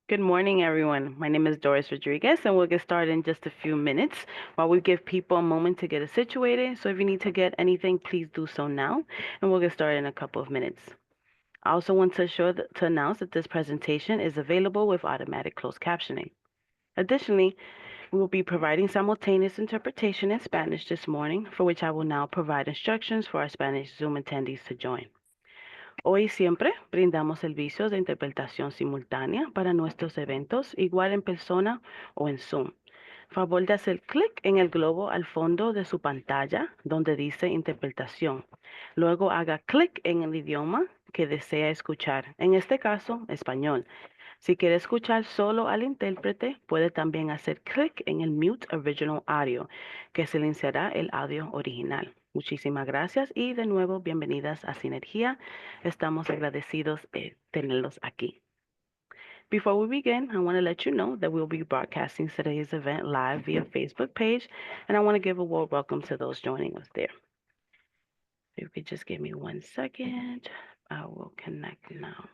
Good morning, everyone. My name is Doris Rodriguez, and we'll get started in just a few minutes while we give people a moment to get situated. So if you need to get anything, please do so now, and we'll get started in a couple of minutes. I also want to announce that this presentation is available with automatic closed captioning. Additionally, we will be providing simultaneous interpretation in Spanish this morning, for which I will now provide instructions for our Spanish Zoom attendees to join. Hoy y siempre brindamos servicios de interpretación simultánea para nuestros eventos, igual en persona o en Zoom. Favor de hacer clic en el globo al fondo de su pantalla donde dice interpretación. Luego haga clic en el idioma que desea escuchar, en este caso, español. Si quiere escuchar solo al intérprete, puede también hacer clic en el Mute Original Audio, que silenciará el audio original. Muchísimas gracias y de nuevo bienvenidas a Sinergia. Estamos agradecidos de tenerlos aquí. Before we begin, I want to let you know that we'll be broadcasting today's event live via Facebook page, and I want to give a warm welcome to those joining us there. If you could just give me 1 second, I will connect now.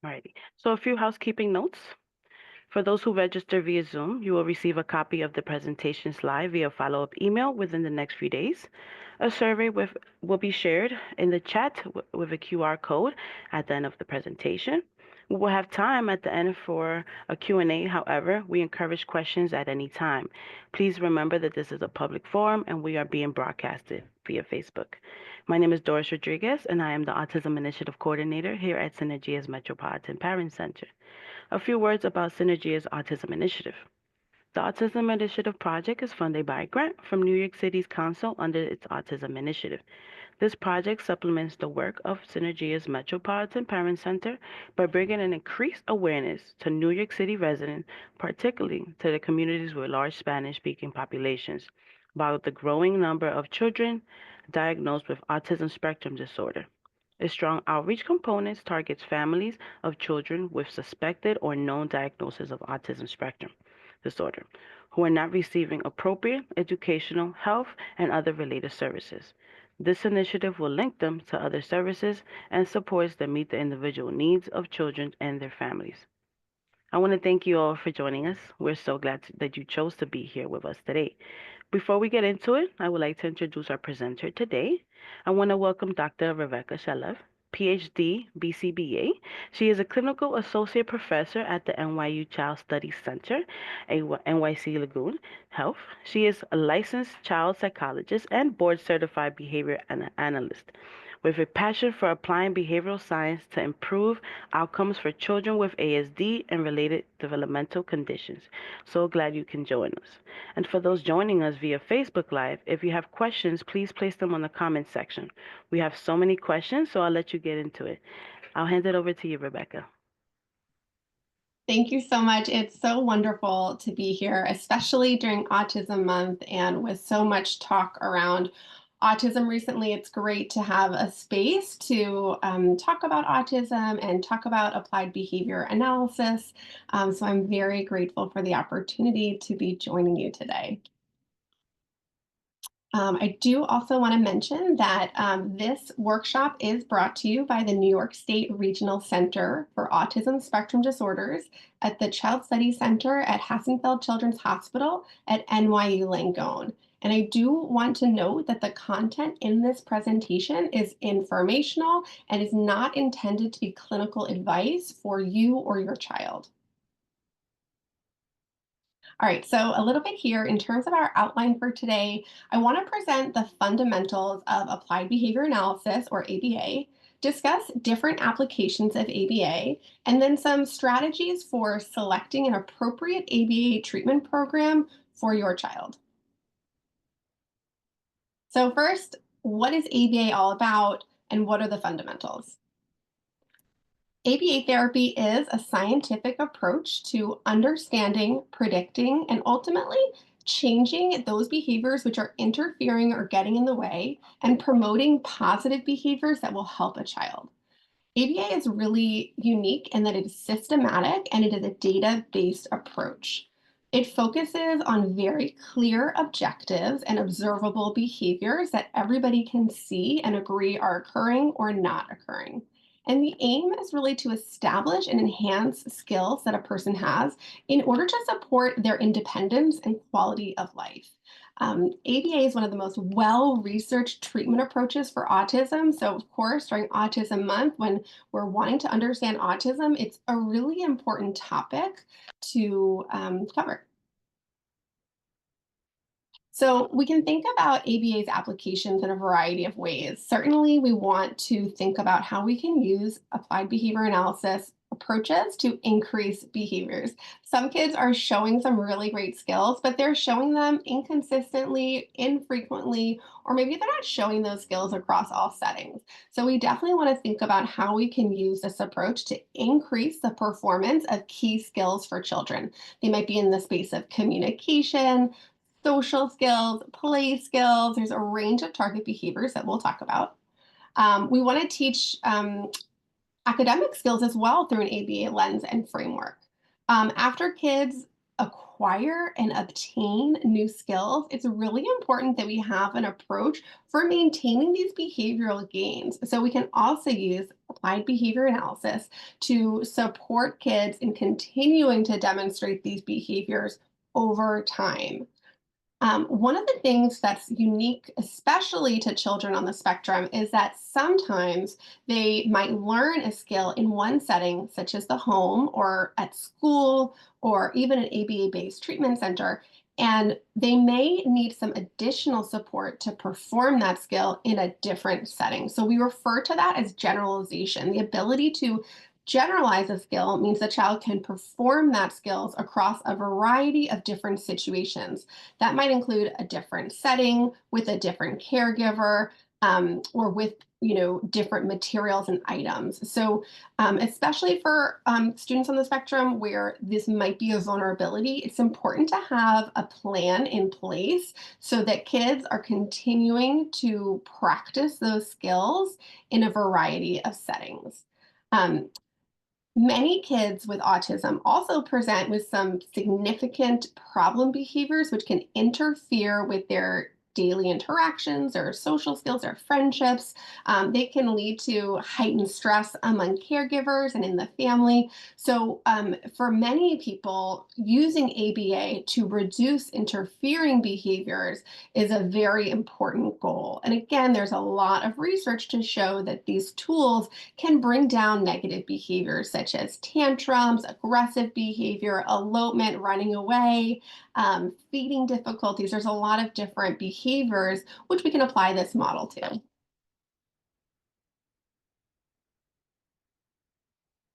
Alrighty, so a few housekeeping notes. For those who register via Zoom, you will receive a copy of the presentation slide via follow-up email within the next few days. A survey will be shared in the chat with a QR code at the end of the presentation. We will have time at the end for a Q&A. However, we encourage questions at any time. Please remember that this is a public forum and we are being broadcasted via Facebook. My name is Doris Rodriguez, and I am the Autism Initiative Coordinator here at Sinergia's Metropolitan Parent Center. A few words about Sinergia's Autism Initiative. The Autism Initiative project is funded by a grant from New York City's Council under its Autism Initiative. This project supplements the work of Sinergia's Metropolitan Parent Center by bringing an increased awareness to New York City residents, particularly to the communities with large Spanish-speaking populations, about the growing number of children diagnosed with autism spectrum disorder. A strong outreach component targets families of children with suspected or known diagnosis of autism spectrum disorder who are not receiving appropriate educational, health, and other related services. This initiative will link them to other services and supports that meet the individual needs of children and their families. I want to thank you all for joining us. We're so glad that you chose to be here with us today. Before we get into it, I would like to introduce our presenter today. I want to welcome Dr. Rebecca Shalev, PhD, BCBA. She is a clinical associate professor at the NYU Child Studies Center, NYC Lagoon Health. She is a licensed child psychologist and board certified behavior analyst with a passion for applying behavioral science to improve outcomes for children with ASD and related developmental conditions. So glad you can join us. And for those joining us via Facebook Live, if you have questions, please place them on the comment section. We have so many questions, so I'll let you get into it. I'll hand it over to you, Rebecca. Thank you so much. It's so wonderful to be here, especially during Autism Month and with so much talk around autism recently. It's great to have a space to talk about autism and talk about applied behavior analysis. So I'm very grateful for the opportunity to be joining you today. I do also want to mention that this workshop is brought to you by the New York State Regional Center for Autism Spectrum Disorders at the Child Studies Center at Hassenfeld Children's Hospital at NYU Langone. And I do want to note that the content in this presentation is informational and is not intended to be clinical advice for you or your child. All right, so a little bit here in terms of our outline for today, I want to present the fundamentals of applied behavior analysis, or ABA, discuss different applications of ABA, and then some strategies for selecting an appropriate ABA treatment program for your child. So first, what is ABA all about, and what are the fundamentals? ABA therapy is a scientific approach to understanding, predicting, and ultimately changing those behaviors which are interfering or getting in the way and promoting positive behaviors that will help a child. ABA is really unique in that it is systematic and it is a data-based approach. It focuses on very clear objectives and observable behaviors that everybody can see and agree are occurring or not occurring. And the aim is really to establish and enhance skills that a person has in order to support their independence and quality of life. ABA is one of the most well researched treatment approaches for autism. So, of course, during Autism Month, when we're wanting to understand autism, it's a really important topic to cover. So we can think about ABA's applications in a variety of ways. Certainly, we want to think about how we can use applied behavior analysis approaches to increase behaviors. Some kids are showing some really great skills, but they're showing them inconsistently, infrequently, or maybe they're not showing those skills across all settings. So we definitely want to think about how we can use this approach to increase the performance of key skills for children. They might be in the space of communication, social skills, play skills. There's a range of target behaviors that we'll talk about. We want to teach academic skills as well through an ABA lens and framework. After kids acquire and obtain new skills, it's really important that we have an approach for maintaining these behavioral gains. So we can also use applied behavior analysis to support kids in continuing to demonstrate these behaviors over time. One of the things that's unique, especially to children on the spectrum, is that sometimes they might learn a skill in one setting, such as the home or at school or even an ABA based treatment center, and they may need some additional support to perform that skill in a different setting. So we refer to that as generalization. The ability to generalize a skill means the child can perform that skills across a variety of different situations. That might include a different setting with a different caregiver, or with different materials and items. So, especially for students on the spectrum where this might be a vulnerability, it's important to have a plan in place so that kids are continuing to practice those skills in a variety of settings. Um, Many kids with autism also present with some significant problem behaviors, which can interfere with their daily interactions or social skills or friendships. They can lead to heightened stress among caregivers and in the family. So, for many people, using ABA to reduce interfering behaviors is a very important goal. And again, there's a lot of research to show that these tools can bring down negative behaviors such as tantrums, aggressive behavior, elopement, running away, feeding difficulties. There's a lot of different behaviors which we can apply this model to.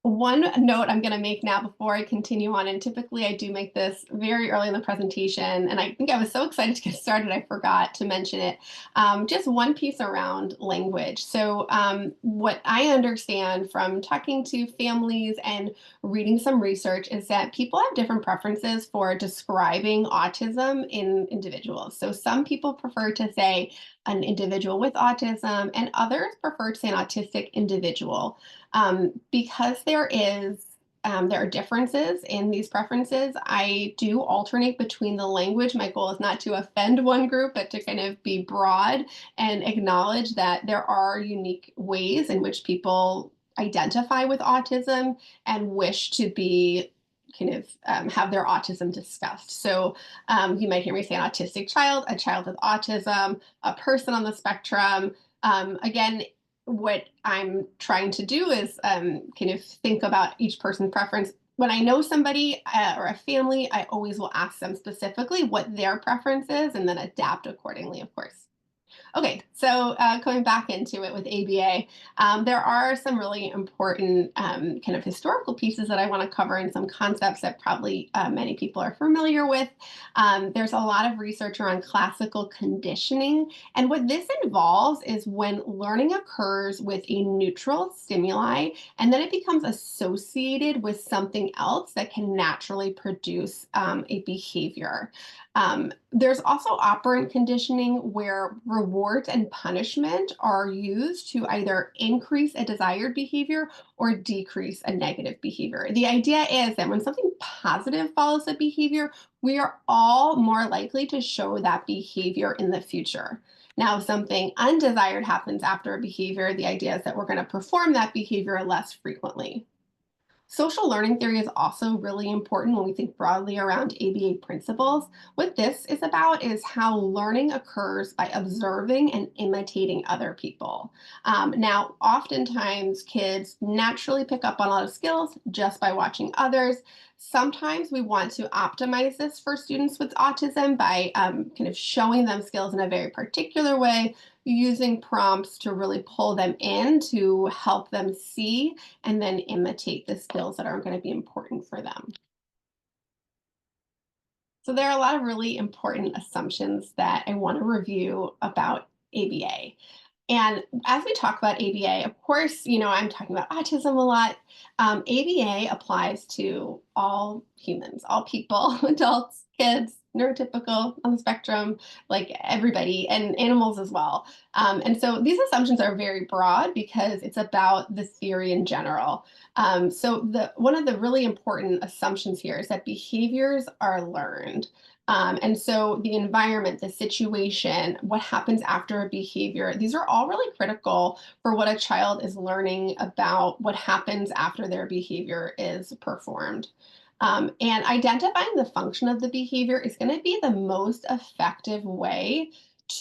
One note I'm going to make now before I continue on, and typically I do make this very early in the presentation, and I think I was so excited to get started, I forgot to mention it. Just one piece around language. So, what I understand from talking to families and reading some research is that people have different preferences for describing autism in individuals. So, some people prefer to say an individual with autism, and others prefer to say an autistic individual. Because there are differences in these preferences. I do alternate between the language. My goal is not to offend one group, but to kind of be broad and acknowledge that there are unique ways in which people identify with autism and wish to be kind of have their autism discussed. So you might hear me say an autistic child, a child with autism, a person on the spectrum. Again, what I'm trying to do is kind of think about each person's preference. When I know somebody or a family, I always will ask them specifically what their preference is and then adapt accordingly, of course. Okay, so going back into it with ABA, there are some really important kind of historical pieces that I want to cover and some concepts that probably many people are familiar with. There's a lot of research around classical conditioning, and what this involves is when learning occurs with a neutral stimuli, and then it becomes associated with something else that can naturally produce a behavior. There's also operant conditioning where reward rewards and punishment are used to either increase a desired behavior or decrease a negative behavior. The idea is that when something positive follows a behavior, we are all more likely to show that behavior in the future. Now, if something undesired happens after a behavior, the idea is that we're going to perform that behavior less frequently. Social learning theory is also really important when we think broadly around ABA principles. What this is about is how learning occurs by observing and imitating other people. Now, oftentimes kids naturally pick up on a lot of skills just by watching others. Sometimes we want to optimize this for students with autism by kind of showing them skills in a very particular way, using prompts to really pull them in to help them see and then imitate the skills that are going to be important for them. So there are a lot of really important assumptions that I want to review about ABA. And as we talk about ABA, of course, I'm talking about autism a lot. ABA applies to all humans, all people, adults, kids, neurotypical on the spectrum, like everybody, and animals as well. And so these assumptions are very broad because it's about the theory in general. So one of the really important assumptions here is that behaviors are learned. And so the environment, the situation, what happens after a behavior, these are all really critical for what a child is learning about what happens after their behavior is performed. And identifying the function of the behavior is going to be the most effective way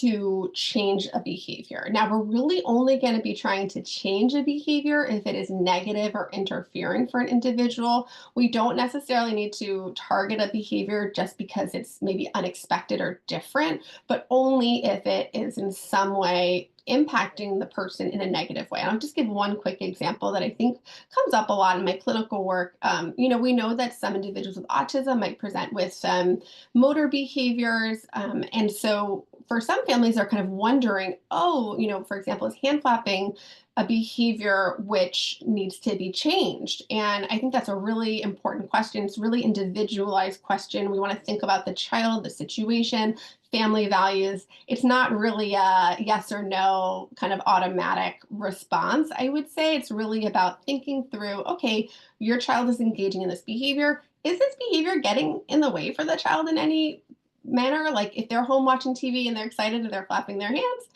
to change a behavior. Now, we're really only going to be trying to change a behavior if it is negative or interfering for an individual. We don't necessarily need to target a behavior just because it's maybe unexpected or different, but only if it is in some way impacting the person in a negative way. And I'll just give one quick example that I think comes up a lot in my clinical work. We know that some individuals with autism might present with some motor behaviors. And so for some families, they're kind of wondering, oh, for example, is hand flapping a behavior which needs to be changed? And I think that's a really important question. It's a really individualized question. We want to think about the child, the situation, family values. It's not really a yes or no kind of automatic response, I would say. It's really about thinking through, okay, your child is engaging in this behavior. Is this behavior getting in the way for the child in any manner? Like if they're home watching TV and they're excited and they're flapping their hands,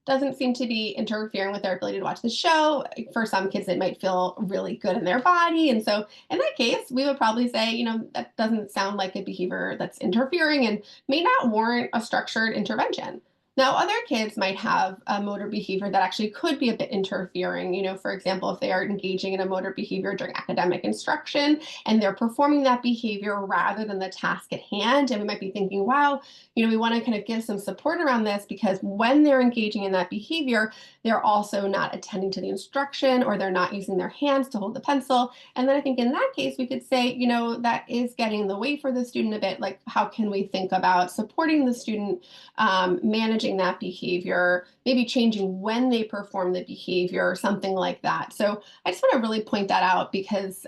doesn't seem to be interfering with their ability to watch the show. For some kids, it might feel really good in their body. And so in that case, we would probably say, that doesn't sound like a behavior that's interfering and may not warrant a structured intervention. Now, other kids might have a motor behavior that actually could be a bit interfering. For example, if they are engaging in a motor behavior during academic instruction and they're performing that behavior rather than the task at hand. And we might be thinking, wow, we want to kind of give some support around this because when they're engaging in that behavior, they're also not attending to the instruction or they're not using their hands to hold the pencil. And then I think in that case, we could say, that is getting in the way for the student a bit. Like, how can we think about supporting the student, managing that behavior, maybe changing when they perform the behavior or something like that. So I just want to really point that out because,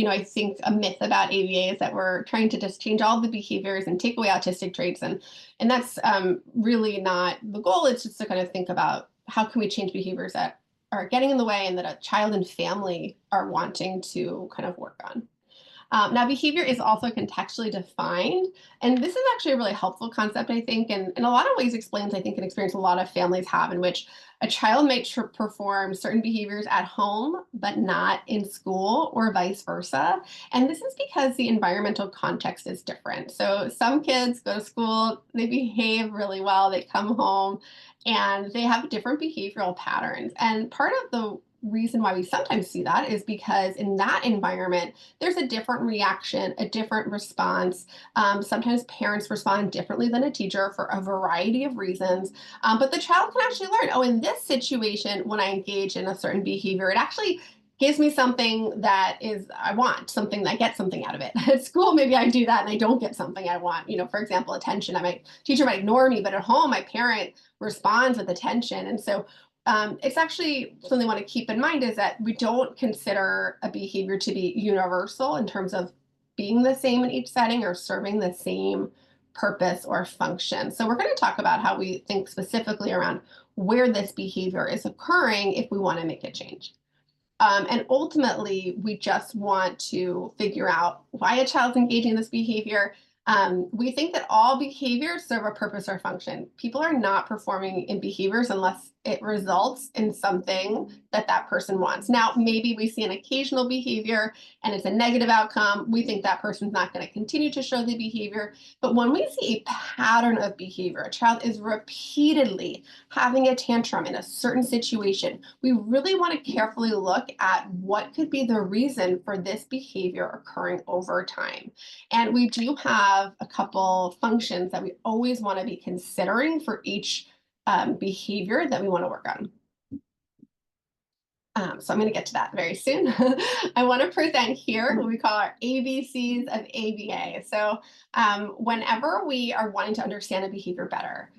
I think a myth about ABA is that we're trying to just change all the behaviors and take away autistic traits. And that's really not the goal. It's just to kind of think about how can we change behaviors that are getting in the way and that a child and family are wanting to kind of work on. Now, behavior is also contextually defined, and this is actually a really helpful concept, I think, and in a lot of ways explains, I think, an experience a lot of families have in which a child might perform certain behaviors at home, but not in school or vice versa. And this is because the environmental context is different. So some kids go to school, they behave really well, they come home, and they have different behavioral patterns. And part of the reason why we sometimes see that is because in that environment, there's a different reaction, a different response. Sometimes parents respond differently than a teacher for a variety of reasons. But the child can actually learn, oh, in this situation, when I engage in a certain behavior, it actually gives me something that is I want, something that I get something out of it. At school, maybe I do that and I don't get something I want. For example, attention. Teacher might ignore me, but at home, my parent responds with attention. And so it's actually something I want to keep in mind is that we don't consider a behavior to be universal in terms of being the same in each setting or serving the same purpose, or function. So we're going to talk about how we think specifically around where this behavior is occurring if we want to make a change. And ultimately, we just want to figure out why a child's engaging in this behavior. We think that all behaviors serve a purpose or function. People are not performing in behaviors unless it results in something that that person wants. Now, maybe we see an occasional behavior and it's a negative outcome. We think that person's not going to continue to show the behavior. But when we see a pattern of behavior, a child is repeatedly having a tantrum in a certain situation, we really want to carefully look at what could be the reason for this behavior occurring over time. And we do have a couple functions that we always want to be considering for each behavior that we want to work on. So I'm going to get to that very soon. I want to present here what we call our ABCs of ABA. So whenever we are wanting to understand a behavior better,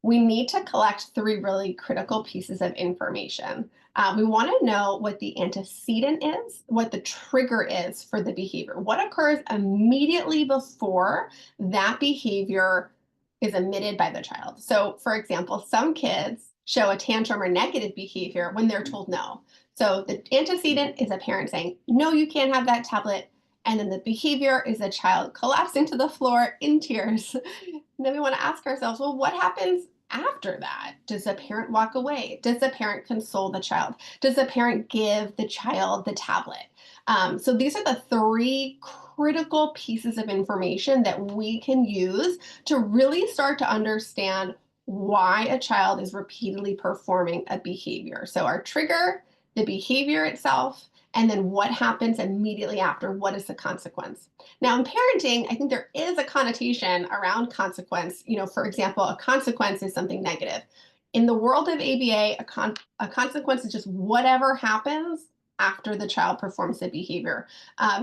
we need to collect three really critical pieces of information. We want to know what the antecedent is, what the trigger is for the behavior, what occurs immediately before that behavior is emitted by the child. So, for example, some kids show a tantrum or negative behavior when they're told no. So the antecedent is a parent saying, no, you can't have that tablet. And then the behavior is a child collapsing to the floor in tears. And then we want to ask ourselves, well, what happens after that? Does the parent walk away? Does the parent console the child? Does the parent give the child the tablet? So these are the three critical pieces of information that we can use to really start to understand why a child is repeatedly performing a behavior. So our trigger, the behavior itself, and then what happens immediately after, what is the consequence. Now in parenting, I think there is a connotation around consequence. For example, a consequence is something negative. In the world of ABA, a consequence is just whatever happens after the child performs the behavior.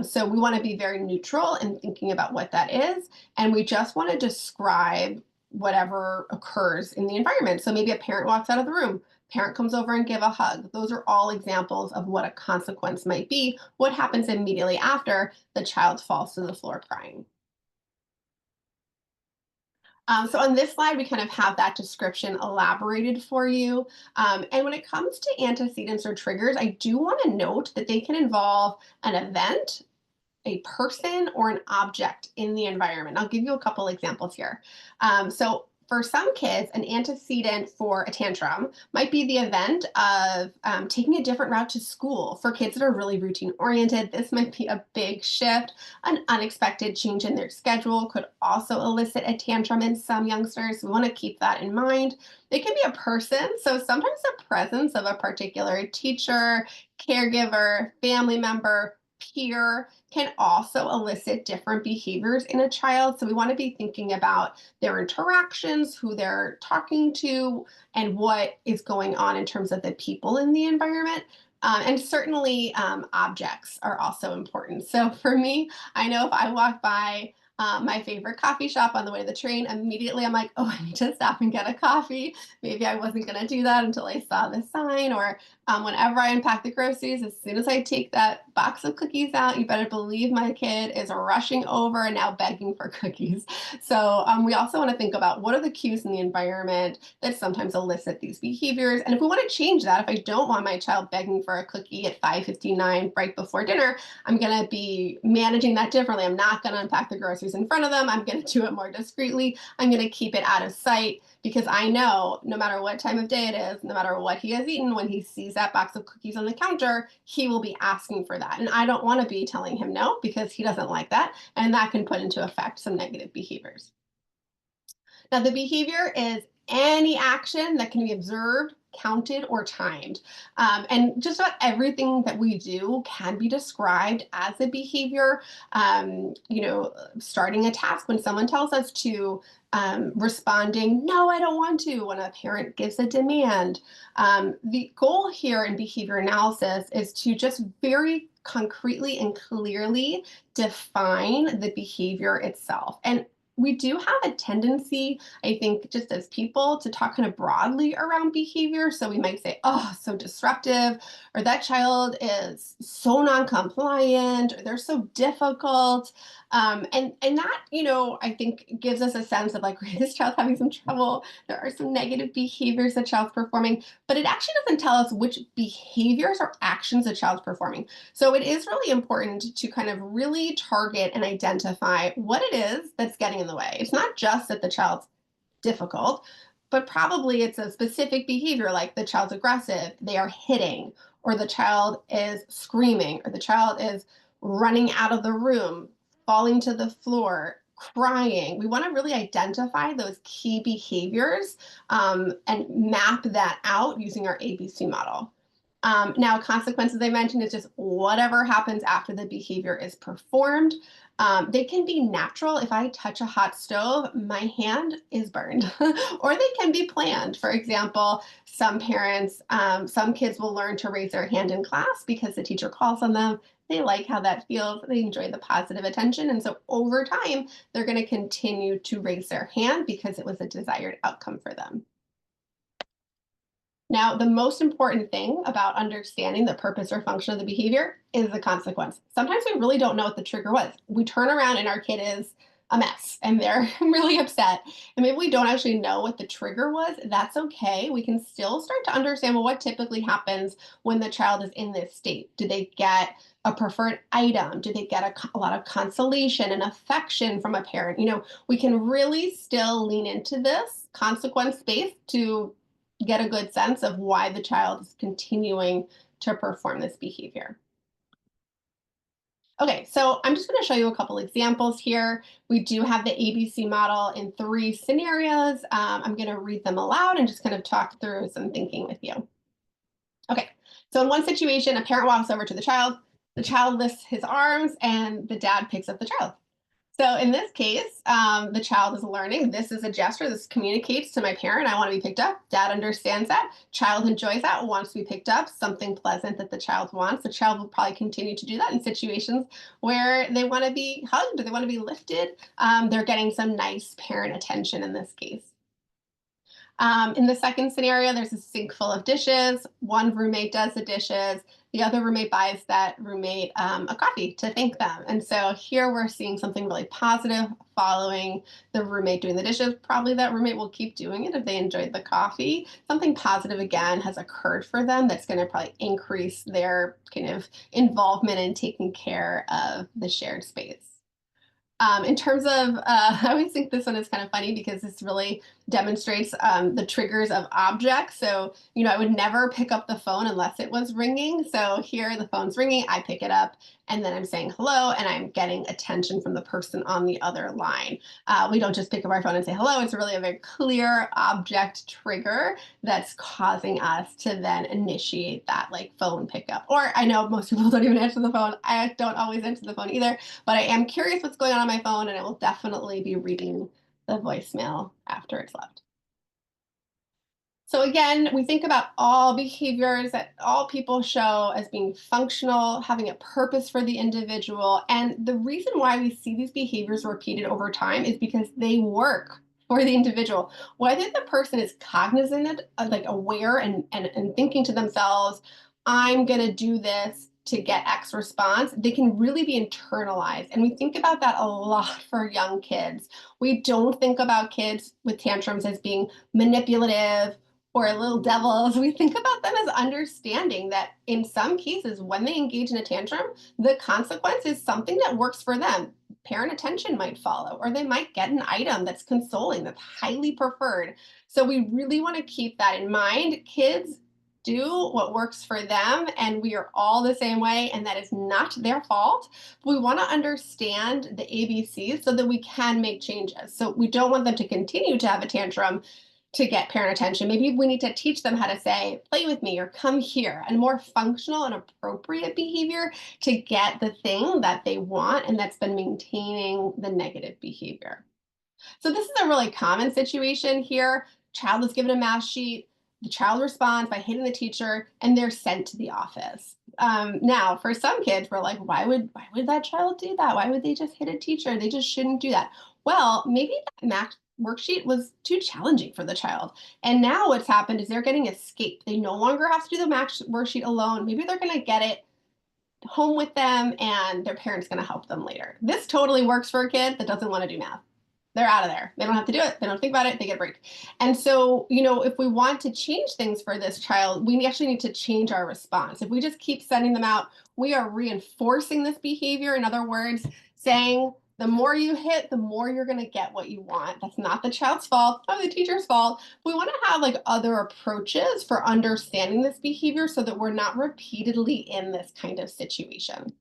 So we want to be very neutral in thinking about what that is, and we just want to describe whatever occurs in the environment. So maybe a parent walks out of the room, parent comes over and give a hug. Those are all examples of what a consequence might be. What happens immediately after the child falls to the floor crying. So on this slide, we kind of have that description elaborated for you. And when it comes to antecedents or triggers, I do want to note that they can involve an event, a person, or an object in the environment. I'll give you a couple examples here. So for some kids, an antecedent for a tantrum might be the event of taking a different route to school. For kids that are really routine oriented, this might be a big shift. An unexpected change in their schedule could also elicit a tantrum in some youngsters. We want to keep that in mind. It can be a person. So sometimes the presence of a particular teacher, caregiver, family member, peer can also elicit different behaviors in a child. So we want to be thinking about their interactions, who they're talking to, and what is going on in terms of the people in the environment. And certainly objects are also important. So for me, I know if I walk by my favorite coffee shop on the way to the train, immediately I'm like, oh, I need to stop and get a coffee. Maybe I wasn't going to do that until I saw the sign. Or whenever I unpack the groceries, as soon as I take that box of cookies out, you better believe my kid is rushing over and now begging for cookies. So we also want to think about what are the cues in the environment that sometimes elicit these behaviors. And if we want to change that, if I don't want my child begging for a cookie at 5:59 right before dinner, I'm going to be managing that differently. I'm not going to unpack the groceries in front of them. I'm going to do it more discreetly. I'm going to keep it out of sight, because I know no matter what time of day it is, no matter what he has eaten, when he sees that box of cookies on the counter, he will be asking for that. And I don't want to be telling him no, because he doesn't like that. And that can put into effect some negative behaviors. Now, the behavior is any action that can be observed, counted, or timed. And just about everything that we do can be described as a behavior. Starting a task when someone tells us to, responding, no, I don't want to, when a parent gives a demand. The goal here in behavior analysis is to just very concretely and clearly define the behavior itself. And We do have a tendency, I think, just as people to talk kind of broadly around behavior. So we might say, oh, so disruptive, or that child is so non-compliant, or they're so difficult. And that, I think gives us a sense of like, this child's having some trouble. There are some negative behaviors the child's performing, but it actually doesn't tell us which behaviors or actions the child's performing. So it is really important to kind of really target and identify what it is that's getting in the way. It's not just that the child's difficult, but probably it's a specific behavior like the child's aggressive, they are hitting, or the child is screaming, or the child is running out of the room, falling to the floor, crying. We want to really identify those key behaviors and map that out using our ABC model. Now, consequences I mentioned is just whatever happens after the behavior is performed. They can be natural. If I touch a hot stove, my hand is burned, or they can be planned. For example, some parents, some kids will learn to raise their hand in class because the teacher calls on them. They like how that feels. They enjoy the positive attention. And so over time, they're going to continue to raise their hand because it was a desired outcome for them. Now, the most important thing about understanding the purpose or function of the behavior is the consequence. Sometimes we really don't know what the trigger was. We turn around and our kid is a mess and they're really upset. And maybe we don't actually know what the trigger was. That's okay. We can still start to understand, well, what typically happens when the child is in this state. Do they get a preferred item? Do they get a lot of consolation and affection from a parent? We can really still lean into this consequence space to get a good sense of why the child is continuing to perform this behavior. Okay, so I'm just going to show you a couple examples here. We do have the ABC model in 3 scenarios. I'm going to read them aloud and just kind of talk through some thinking with you. Okay, so in one situation, a parent walks over to the child lifts his arms, and the dad picks up the child. So in this case, the child is learning. This is a gesture. This communicates to my parent, I want to be picked up. Dad understands that. Child enjoys that, wants to be picked up, something pleasant that the child wants. The child will probably continue to do that in situations where they want to be hugged or they want to be lifted. They're getting some nice parent attention in this case. In the second scenario, there's a sink full of dishes. One roommate does the dishes. The other roommate buys that roommate a coffee to thank them. And so here we're seeing something really positive following the roommate doing the dishes. Probably that roommate will keep doing it if they enjoyed the coffee. Something positive again has occurred for them that's going to probably increase their kind of involvement in taking care of the shared space. In terms of, I always think this one is kind of funny because this really demonstrates the triggers of objects. So, I would never pick up the phone unless it was ringing. So here the phone's ringing, I pick it up, and then I'm saying hello, and I'm getting attention from the person on the other line. We don't just pick up our phone and say hello. It's really a very clear object trigger that's causing us to then initiate that like phone pickup. Or I know most people don't even answer the phone. I don't always answer the phone either, but I am curious what's going on my phone, and I will definitely be reading the voicemail after it's left. So again, we think about all behaviors that all people show as being functional, having a purpose for the individual. And the reason why we see these behaviors repeated over time is because they work for the individual. Whether the person is cognizant, like aware and thinking to themselves, I'm going to do this to get X response, they can really be internalized. And we think about that a lot for young kids. We don't think about kids with tantrums as being manipulative or little devils. We think about them as understanding that in some cases, when they engage in a tantrum, the consequence is something that works for them. Parent attention might follow, or they might get an item that's consoling, that's highly preferred. So we really want to keep that in mind. Kids do what works for them, and we are all the same way, and that is not their fault. We want to understand the ABCs so that we can make changes. So we don't want them to continue to have a tantrum to get parent attention. Maybe we need to teach them how to say, play with me or come here, and more functional and appropriate behavior to get the thing that they want and that's been maintaining the negative behavior. So this is a really common situation here. Child is given a math sheet. The child responds by hitting the teacher, and they're sent to the office. Now, for some kids, we're like, why would that child do that? Why would they just hit a teacher? They just shouldn't do that. Well, maybe that math worksheet was too challenging for the child. And now what's happened is they're getting escape. They no longer have to do the math worksheet alone. Maybe they're going to get it home with them and their parents going to help them later. This totally works for a kid that doesn't want to do math. They're out of there. They don't have to do it. They don't think about it. They get a break. And so, if we want to change things for this child, we actually need to change our response. If we just keep sending them out, we are reinforcing this behavior. In other words, saying the more you hit, the more you're going to get what you want. That's not the child's fault or the teacher's fault. We want to have like other approaches for understanding this behavior so that we're not repeatedly in this kind of situation.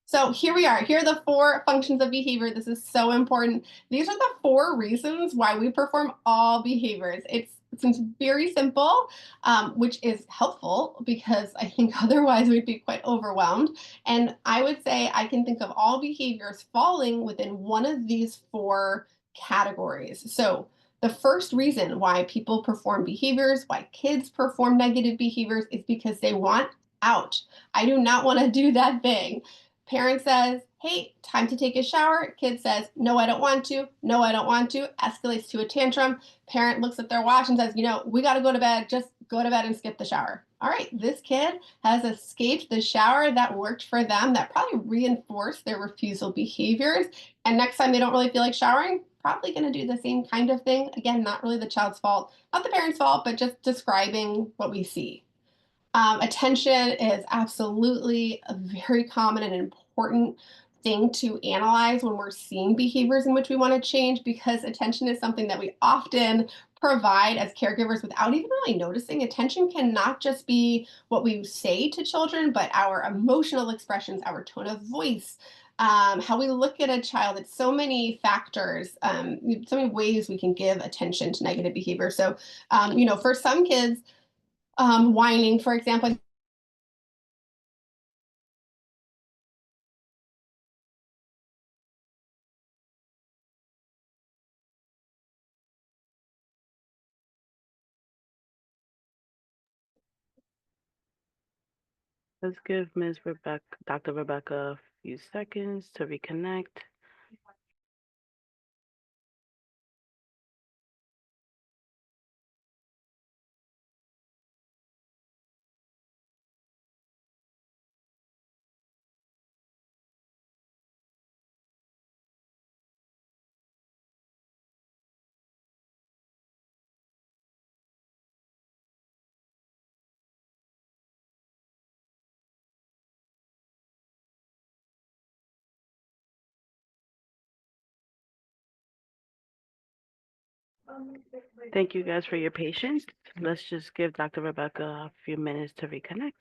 So here we are. Here are the 4 functions of behavior. This is so important. These are the 4 reasons why we perform all behaviors. It seems very simple, which is helpful because I think otherwise we'd be quite overwhelmed. And I would say I can think of all behaviors falling within one of these 4 categories. So the first reason why people perform behaviors, why kids perform negative behaviors, is because they want out. I do not want to do that thing. Parent says, hey, time to take a shower. Kid says, no, I don't want to. No, I don't want to. Escalates to a tantrum. Parent looks at their watch and says, we got to go to bed. Just go to bed and skip the shower. All right, this kid has escaped the shower. That worked for them. That probably reinforced their refusal behaviors. And next time they don't really feel like showering, probably going to do the same kind of thing. Again, not really the child's fault, not the parent's fault, but just describing what we see. Attention is absolutely a very common and important thing to analyze when we're seeing behaviors in which we want to change, because attention is something that we often provide as caregivers without even really noticing. Attention can not just be what we say to children, but our emotional expressions, our tone of voice, how we look at a child. It's so many factors, so many ways we can give attention to negative behavior. So, for some kids, whining, for example. Let's give Dr. Rebecca a few seconds to reconnect. Thank you guys for your patience. Let's just give Dr. Rebecca a few minutes to reconnect.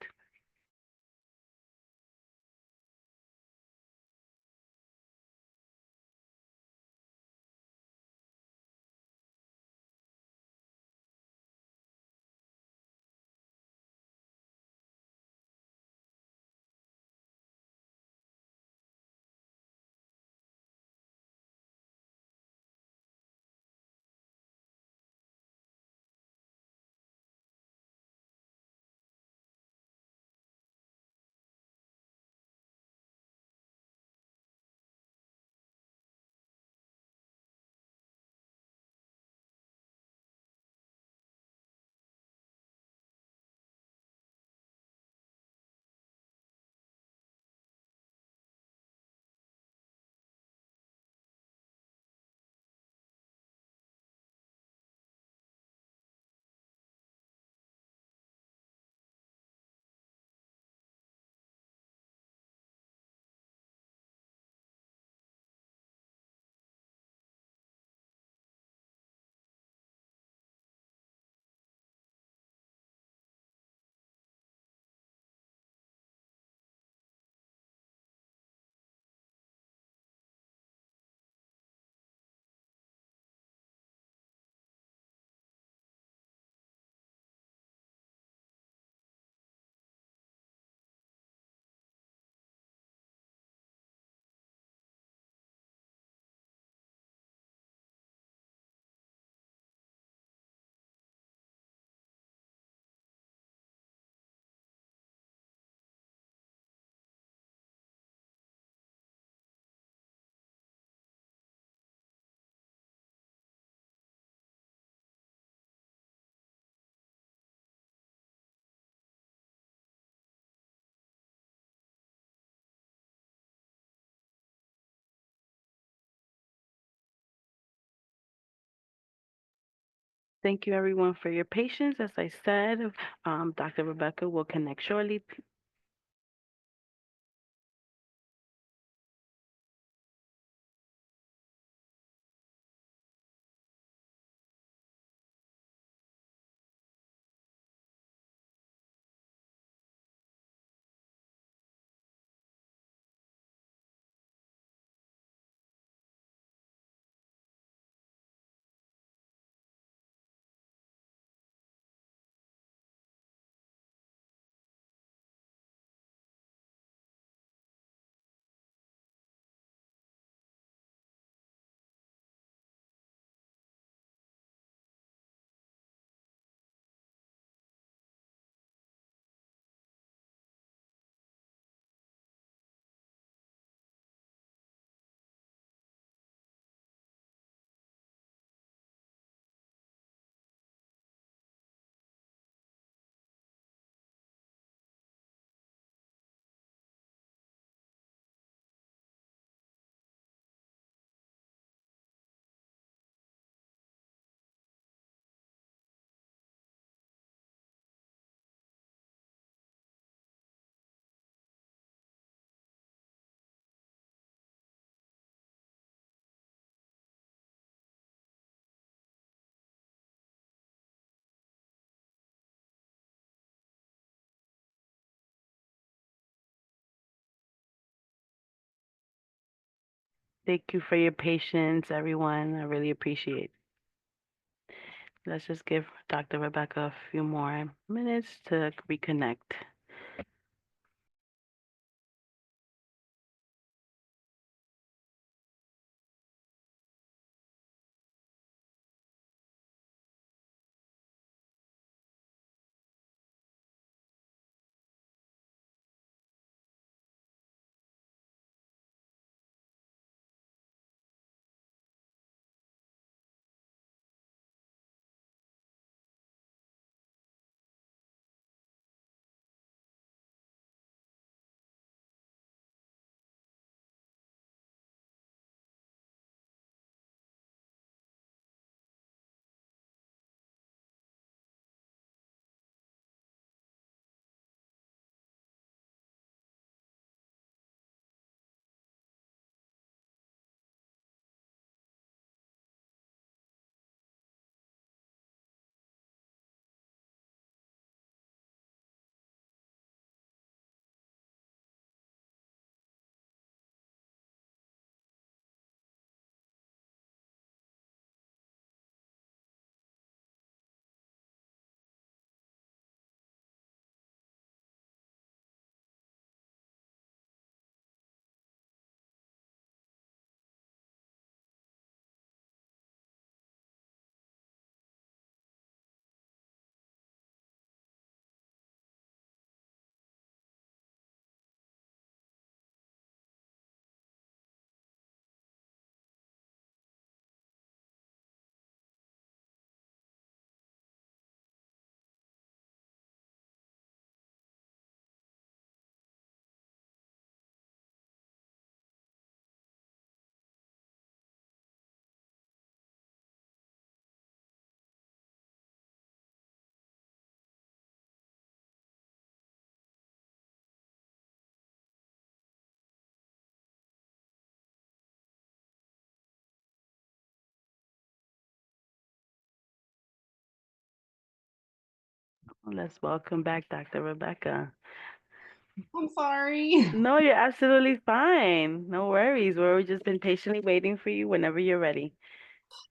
Thank you, everyone, for your patience. As I said, Dr. Rebecca will connect shortly. Thank you for your patience, everyone. I really appreciate it. Let's just give Dr. Rebecca a few more minutes to reconnect. Let's welcome back Dr. Rebecca. I'm sorry. No, you're absolutely fine. No worries. We've just been patiently waiting for you whenever you're ready.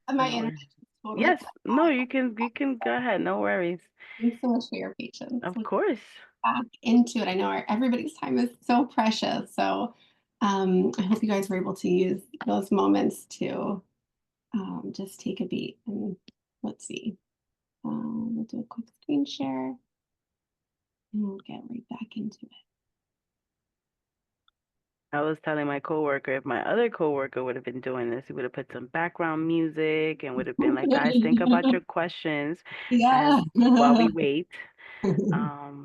My No internet worries. is totally Yes, cut no, off. you can go ahead. No worries. Thanks so much for your patience. Of Let's course. back into it. I know everybody's time is so precious. So I hope you guys were able to use those moments to just take a beat and let's see. We'll do a quick screen share and we'll get right back into it. I was telling my coworker if my other coworker would have been doing this, he would have put some background music and would have been like, guys, think about your questions as Yeah. while we wait.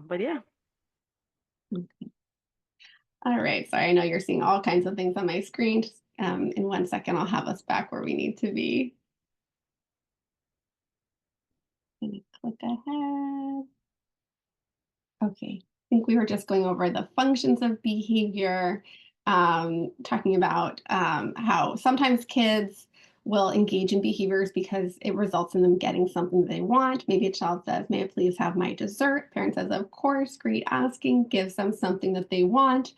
But yeah, All right. Sorry, I know you're seeing all kinds of things on my screen. Just, in 1 second, I'll have us back where we need to be. Click ahead. Okay. I think we were just going over the functions of behavior, talking about how sometimes kids will engage in behaviors because it results in them getting something that they want. Maybe a child says, "May I please have my dessert?" Parent says, "Of course." Great asking gives them something that they want.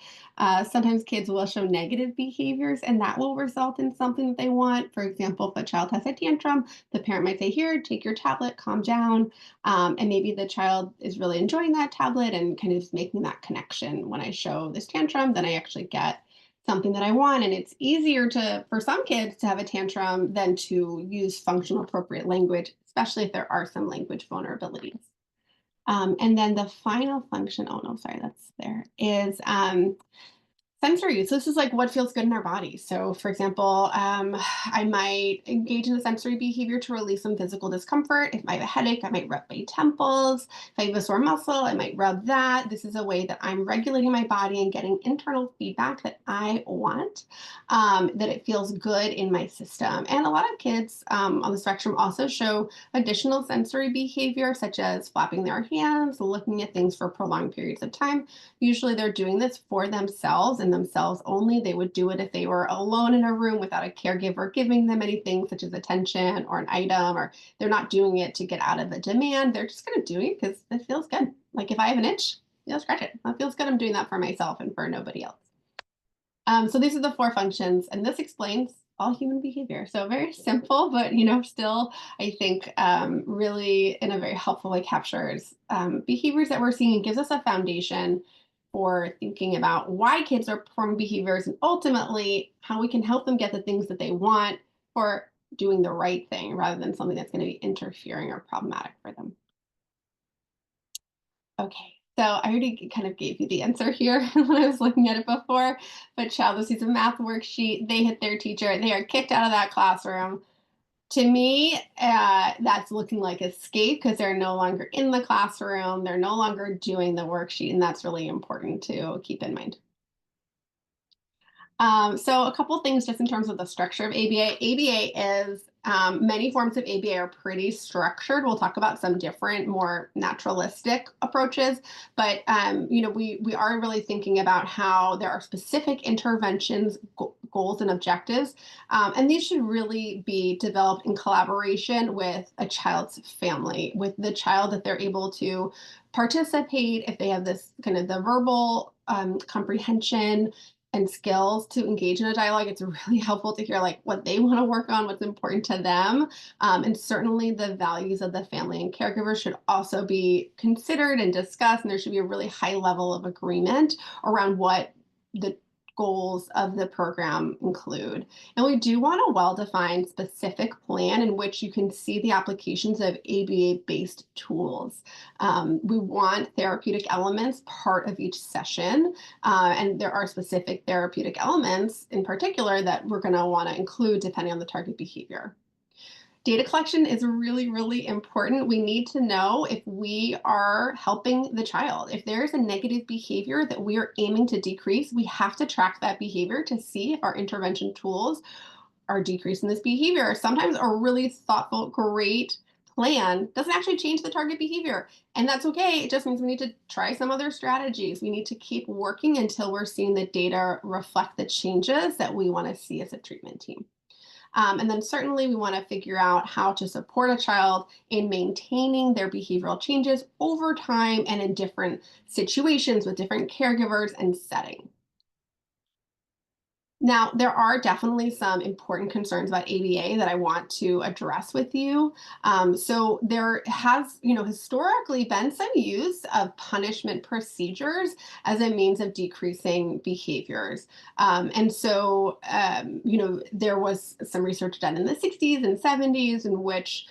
Sometimes kids will show negative behaviors, and that will result in something that they want. For example, if a child has a tantrum, the parent might say, "Here, take your tablet, calm down." And maybe the child is really enjoying that tablet and kind of making that connection. When I show this tantrum, then I actually get something that I want. And it's easier for some kids to have a tantrum than to use functional appropriate language, especially if there are some language vulnerabilities. And then the final function, oh no, sorry, that's there, is sensory. So this is like what feels good in our body. So for example, I might engage in a sensory behavior to release some physical discomfort. If I have a headache, I might rub my temples. If I have a sore muscle, I might rub that. This is a way that I'm regulating my body and getting internal feedback that I want, that it feels good in my system. And a lot of kids on the spectrum also show additional sensory behavior, such as flapping their hands, looking at things for prolonged periods of time. Usually they're doing this for themselves and themselves only. They would do it if they were alone in a room without a caregiver giving them anything such as attention or an item, or they're not doing it to get out of a demand. They're just kind of doing it because it feels good. Like if I have an itch, scratch it. That feels good. I'm doing that for myself and for nobody else. So these are the four functions, and this explains all human behavior. So very simple, but still, I think really in a very helpful way captures behaviors that we're seeing and gives us a foundation for thinking about why kids are performing behaviors and ultimately how we can help them get the things that they want for doing the right thing rather than something that's going to be interfering or problematic for them. Okay, so I already kind of gave you the answer here when I was looking at it before, but child receives a math worksheet, they hit their teacher, they are kicked out of that classroom. To me, that's looking like escape because they're no longer in the classroom, they're no longer doing the worksheet, and that's really important to keep in mind. So a couple things just in terms of the structure of ABA. ABA is many forms of ABA are pretty structured. We'll talk about some different, more naturalistic approaches, but we are really thinking about how there are specific interventions, goals, and objectives, and these should really be developed in collaboration with a child's family, with the child that they're able to participate if they have this kind of the verbal comprehension and skills to engage in a dialogue. It's really helpful to hear like what they want to work on, what's important to them. And certainly the values of the family and caregivers should also be considered and discussed. And there should be a really high level of agreement around what the goals of the program include. And we do want a well-defined specific plan in which you can see the applications of ABA-based tools. We want therapeutic elements part of each session. And there are specific therapeutic elements in particular that we're going to want to include depending on the target behavior. Data collection is really, really important. We need to know if we are helping the child. If there's a negative behavior that we are aiming to decrease, we have to track that behavior to see if our intervention tools are decreasing this behavior. Sometimes a really thoughtful, great plan doesn't actually change the target behavior. And that's okay. It just means we need to try some other strategies. We need to keep working until we're seeing the data reflect the changes that we want to see as a treatment team. And then certainly we want to figure out how to support a child in maintaining their behavioral changes over time and in different situations with different caregivers and settings. Now, there are definitely some important concerns about ABA that I want to address with you. So there has, historically been some use of punishment procedures as a means of decreasing behaviors. There was some research done in the 60s and 70s in which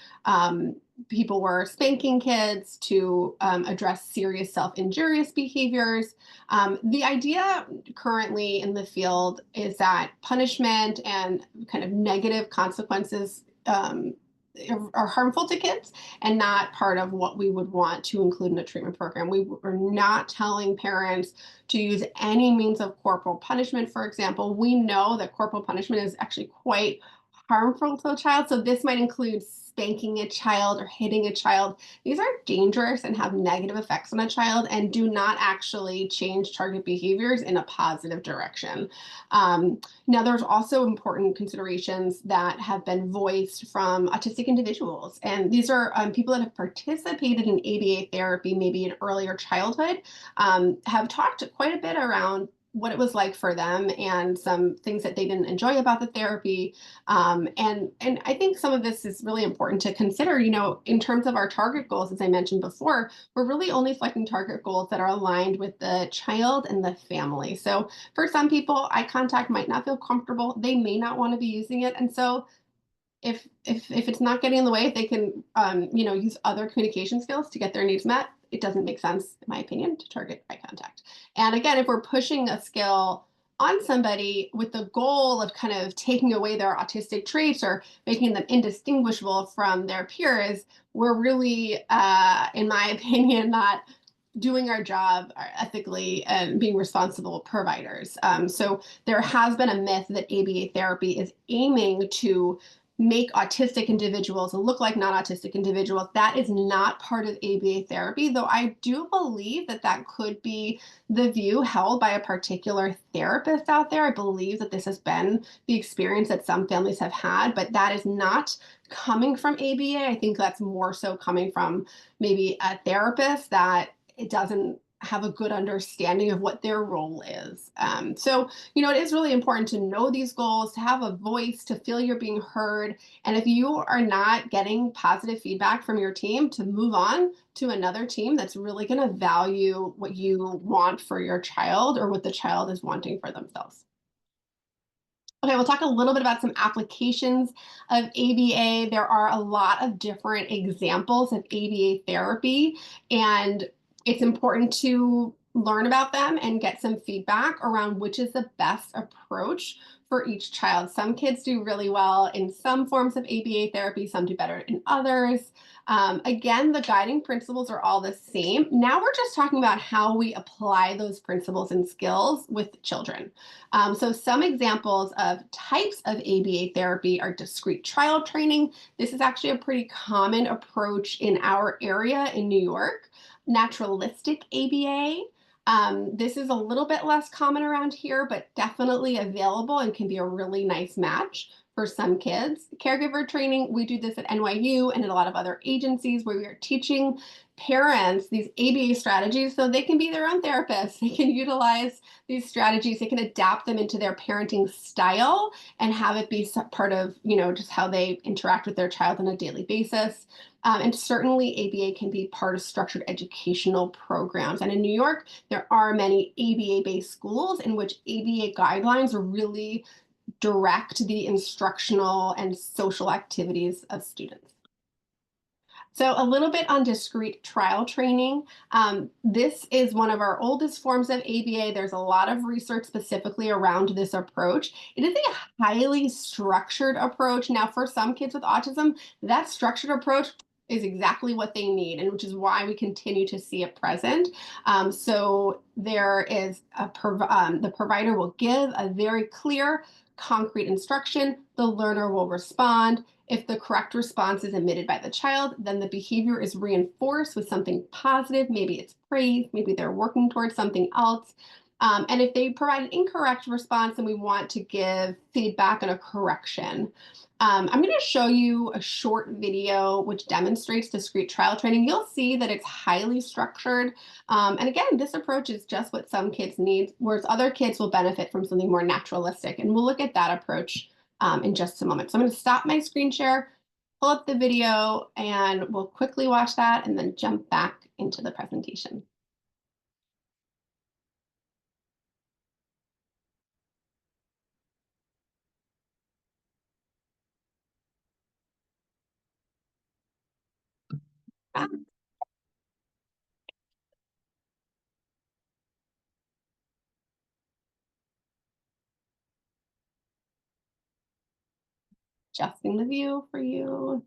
people were spanking kids to address serious self-injurious behaviors. The idea currently in the field is that punishment and kind of negative consequences are harmful to kids and not part of what we would want to include in a treatment program. We are not telling parents to use any means of corporal punishment, for example. We know that corporal punishment is actually quite harmful to a child. So this might include spanking a child or hitting a child. These are dangerous and have negative effects on a child and do not actually change target behaviors in a positive direction. Now, there's also important considerations that have been voiced from autistic individuals. And these are people that have participated in ABA therapy, maybe in earlier childhood, have talked quite a bit around what it was like for them and some things that they didn't enjoy about the therapy. And I think some of this is really important to consider, in terms of our target goals, as I mentioned before, we're really only selecting target goals that are aligned with the child and the family. So for some people, eye contact might not feel comfortable. They may not want to be using it. And so if it's not getting in the way, if they can use other communication skills to get their needs met, it doesn't make sense, in my opinion, to target eye contact. And again, if we're pushing a skill on somebody with the goal of kind of taking away their autistic traits or making them indistinguishable from their peers, we're really, in my opinion, not doing our job ethically and being responsible providers. So there has been a myth that ABA therapy is aiming to make autistic individuals look like non-autistic individuals. That is not part of ABA therapy, though I do believe that that could be the view held by a particular therapist out there. I believe that this has been the experience that some families have had, but that is not coming from ABA. I think that's more so coming from maybe a therapist that it doesn't have a good understanding of what their role is. So, it is really important to know these goals, to have a voice, to feel you're being heard. And if you are not getting positive feedback from your team, to move on to another team that's really going to value what you want for your child or what the child is wanting for themselves. Okay, we'll talk a little bit about some applications of ABA. There are a lot of different examples of ABA therapy, and it's important to learn about them and get some feedback around which is the best approach for each child. Some kids do really well in some forms of ABA therapy, some do better in others. Again, the guiding principles are all the same. Now we're just talking about how we apply those principles and skills with children. So some examples of types of ABA therapy are discrete trial training. This is actually a pretty common approach in our area in New York. Naturalistic ABA. This is a little bit less common around here, but definitely available and can be a really nice match for some kids. Caregiver training, we do this at NYU and at a lot of other agencies where we are teaching parents these ABA strategies so they can be their own therapists. They can utilize these strategies, they can adapt them into their parenting style and have it be part of, just how they interact with their child on a daily basis. And certainly ABA can be part of structured educational programs. And in New York, there are many ABA-based schools in which ABA guidelines really direct the instructional and social activities of students. So a little bit on discrete trial training. This is one of our oldest forms of ABA. There's a lot of research specifically around this approach. It is a highly structured approach. Now, for some kids with autism, that structured approach is exactly what they need, and which is why we continue to see it present. So there is the provider will give a very clear, concrete instruction. The learner will respond. If the correct response is emitted by the child, then the behavior is reinforced with something positive. Maybe it's praise, maybe they're working towards something else. And if they provide an incorrect response, then we want to give feedback and a correction. I'm going to show you a short video which demonstrates discrete trial training. You'll see that it's highly structured. And again, this approach is just what some kids need, whereas other kids will benefit from something more naturalistic. And we'll look at that approach in just a moment. So I'm going to stop my screen share, pull up the video, and we'll quickly watch that and then jump back into the presentation. Adjusting the view for you.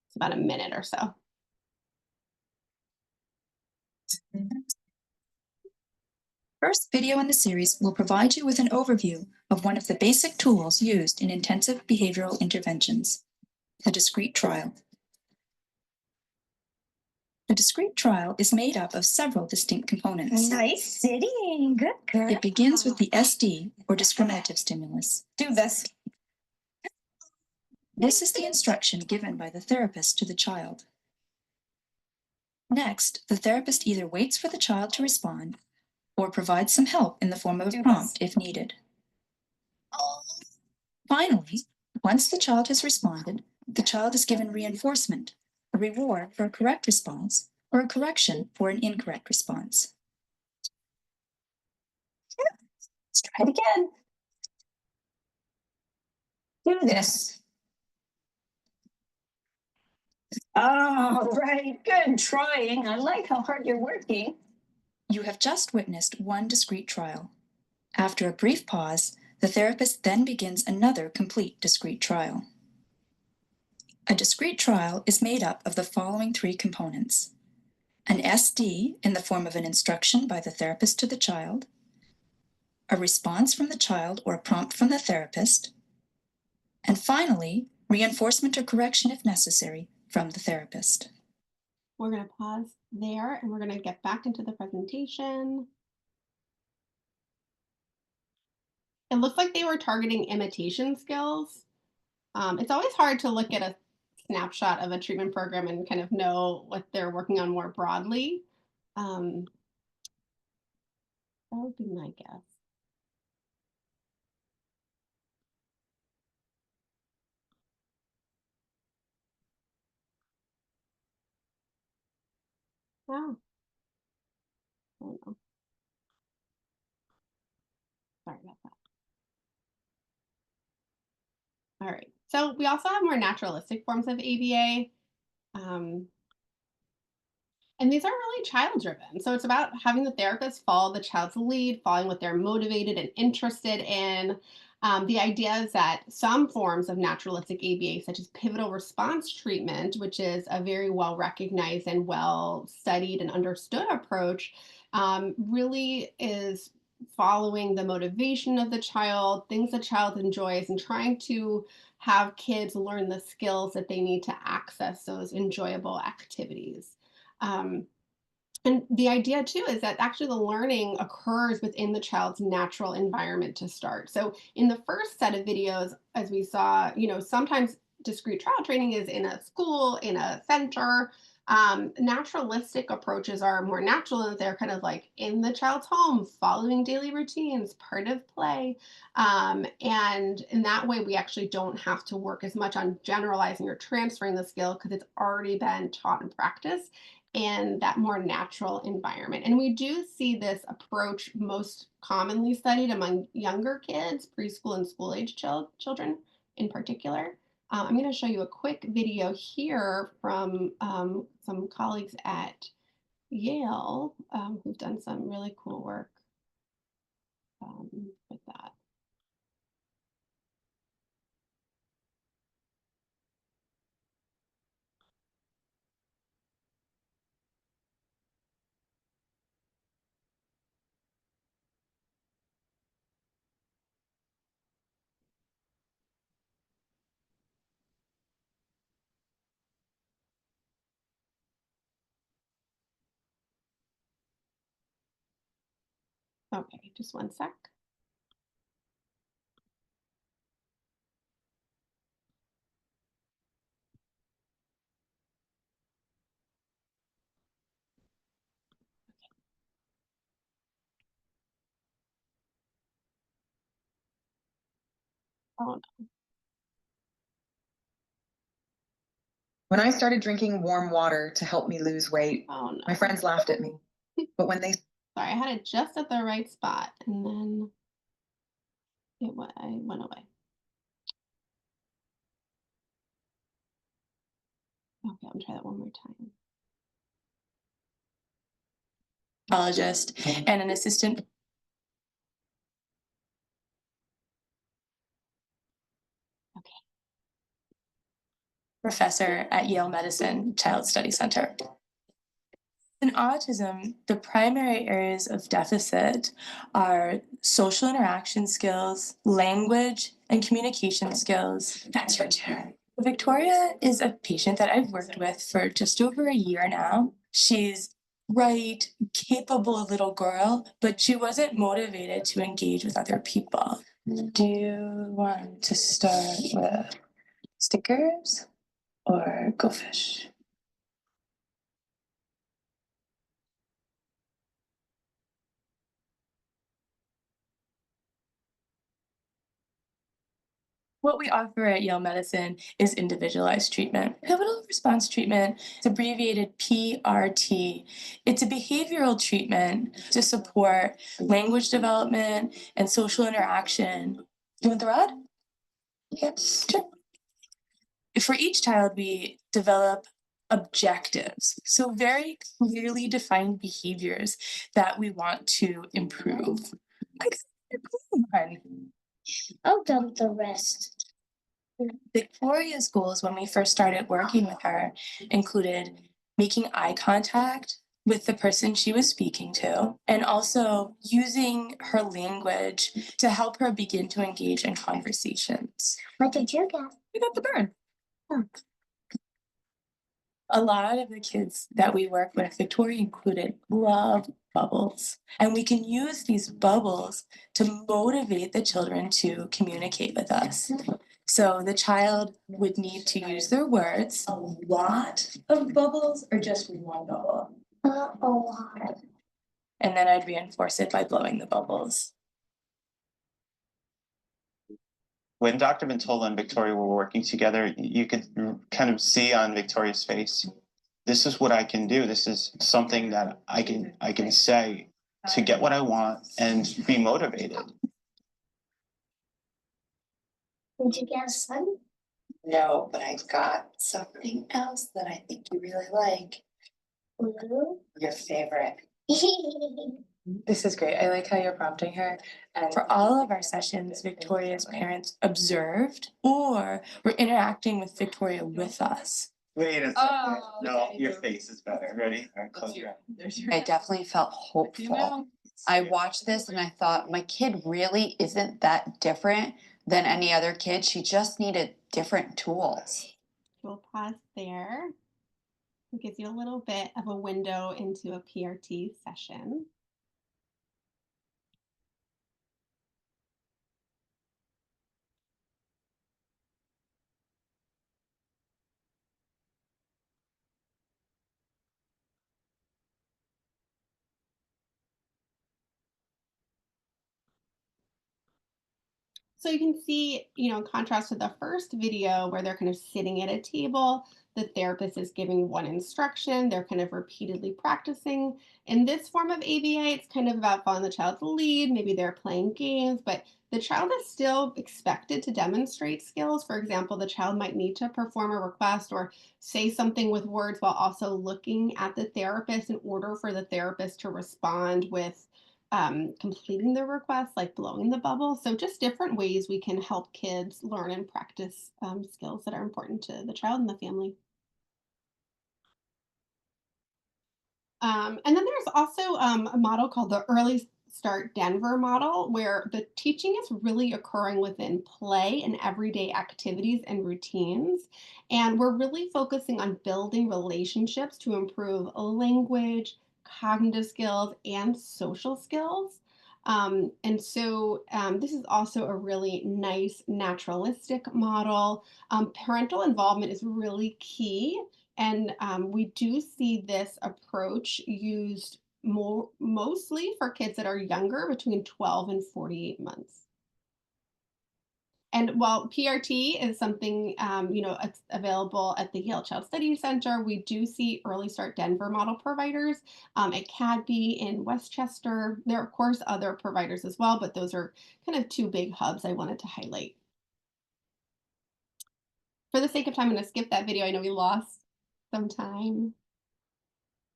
It's about a minute or so. First video in the series will provide you with an overview of one of the basic tools used in intensive behavioral interventions, a discrete trial. A discrete trial is made up of several distinct components. Nice sitting. Good girl. It begins with the SD, or discriminative stimulus. Do this. This is the instruction given by the therapist to the child. Next, the therapist either waits for the child to respond or provides some help in the form of a prompt if needed. Finally, once the child has responded, the child is given reinforcement, a reward for a correct response or a correction for an incorrect response. Let's try it again. Do this. Oh, right. Good trying. I like how hard you're working. You have just witnessed one discrete trial. After a brief pause, the therapist then begins another complete discrete trial. A discrete trial is made up of the following three components: an SD in the form of an instruction by the therapist to the child, a response from the child or a prompt from the therapist, and finally, reinforcement or correction if necessary from the therapist. We're going to pause there and we're going to get back into the presentation. It looks like they were targeting imitation skills. It's always hard to look at a snapshot of a treatment program and kind of know what they're working on more broadly. That would be my guess. Wow. Oh no. Sorry about that. All right. So we also have more naturalistic forms of ABA. And these are really child driven. So it's about having the therapist follow the child's lead, following what they're motivated and interested in. The idea is that some forms of naturalistic ABA, such as pivotal response treatment, which is a very well recognized and well studied and understood approach, really is following the motivation of the child, things the child enjoys, and trying to have kids learn the skills that they need to access those enjoyable activities. Um, and the idea too is that actually the learning occurs within the child's natural environment to start. So in the first set of videos, as we saw, sometimes discrete trial training is in a school, in a center. Naturalistic approaches are more natural and they're kind of like in the child's home, following daily routines, part of play. And in that way, we actually don't have to work as much on generalizing or transferring the skill because it's already been taught and practiced in that more natural environment. And we do see this approach most commonly studied among younger kids, preschool and school age children in particular. I'm going to show you a quick video here from some colleagues at Yale who've done some really cool work with that. Okay, just one sec. Oh, no. When I started drinking warm water to help me lose weight, Oh, no. my friends laughed at me. But when they Sorry, I had it just at the right spot and then I went away. Okay, I'm gonna try that one more time. Psychologist and an assistant professor at Yale Medicine Child Study Center. In autism, the primary areas of deficit are social interaction skills, language, and communication skills. That's your turn. Victoria is a patient that I've worked with for just over a year now. She's bright, capable little girl, but she wasn't motivated to engage with other people. Do you want to start with stickers or go fish? What we offer at Yale Medicine is individualized treatment. Pivotal response treatment is abbreviated PRT. It's a behavioral treatment to support language development and social interaction. Do you want the rod? Yes. Sure. For each child, we develop objectives, so very clearly defined behaviors that we want to improve. I'll dump the rest. Victoria's goals when we first started working with her included making eye contact with the person she was speaking to, and also using her language to help her begin to engage in conversations. What did you get? We got the bird. A lot of the kids that we work with, Victoria included, love bubbles. And we can use these bubbles to motivate the children to communicate with us. So the child would need to use their words, a lot of bubbles or just one bubble. A lot. And then I'd reinforce it by blowing the bubbles. When Dr. Ventola and Victoria were working together, you could kind of see on Victoria's face, this is what I can do. This is something that I can say to get what I want and be motivated. Did you get a sun? No, but I've got something else that I think you really like. Blue? Your favorite. This is great. I like how you're prompting her. And for all of our sessions, Victoria's parents observed or were interacting with Victoria with us. Wait a second. Oh, No, okay. your face is better. Ready? All right, close your eyes. I definitely felt hopeful. I watched this and I thought, my kid really isn't that different than any other kid. She just needed different tools. We'll pause there. It gives you a little bit of a window into a PRT session. So you can see, in contrast to the first video where they're kind of sitting at a table, the therapist is giving one instruction, they're kind of repeatedly practicing. In this form of ABA, it's kind of about following the child's lead, maybe they're playing games, but the child is still expected to demonstrate skills. For example, the child might need to perform a request or say something with words while also looking at the therapist in order for the therapist to respond with completing the request, like blowing the bubble. So just different ways we can help kids learn and practice skills that are important to the child and the family. And then there's also a model called the Early Start Denver model, where the teaching is really occurring within play and everyday activities and routines. And we're really focusing on building relationships to improve language, cognitive skills, and social skills. This is also a really nice naturalistic model. Parental involvement is really key, and we do see this approach used mostly for kids that are younger, between 12 and 48 months. And while PRT is something, it's available at the Yale Child Study Center, we do see Early Start Denver model providers at CADB in Westchester. There are, of course, other providers as well, but those are kind of two big hubs I wanted to highlight. For the sake of time, I'm going to skip that video. I know we lost some time.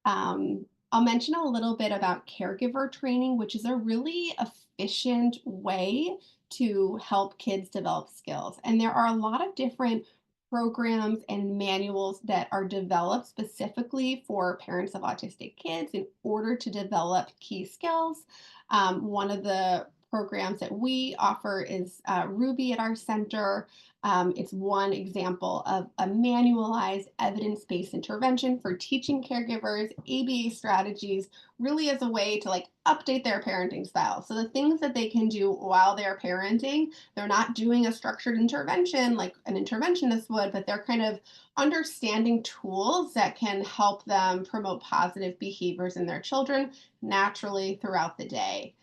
I'll mention a little bit about caregiver training, which is a really efficient way to help kids develop skills. And there are a lot of different programs and manuals that are developed specifically for parents of autistic kids in order to develop key skills. One of the programs that we offer is Ruby at our center. It's one example of a manualized evidence-based intervention for teaching caregivers ABA strategies, really as a way to like update their parenting style. So the things that they can do while they're parenting, they're not doing a structured intervention like an interventionist would, but they're kind of understanding tools that can help them promote positive behaviors in their children naturally throughout the day.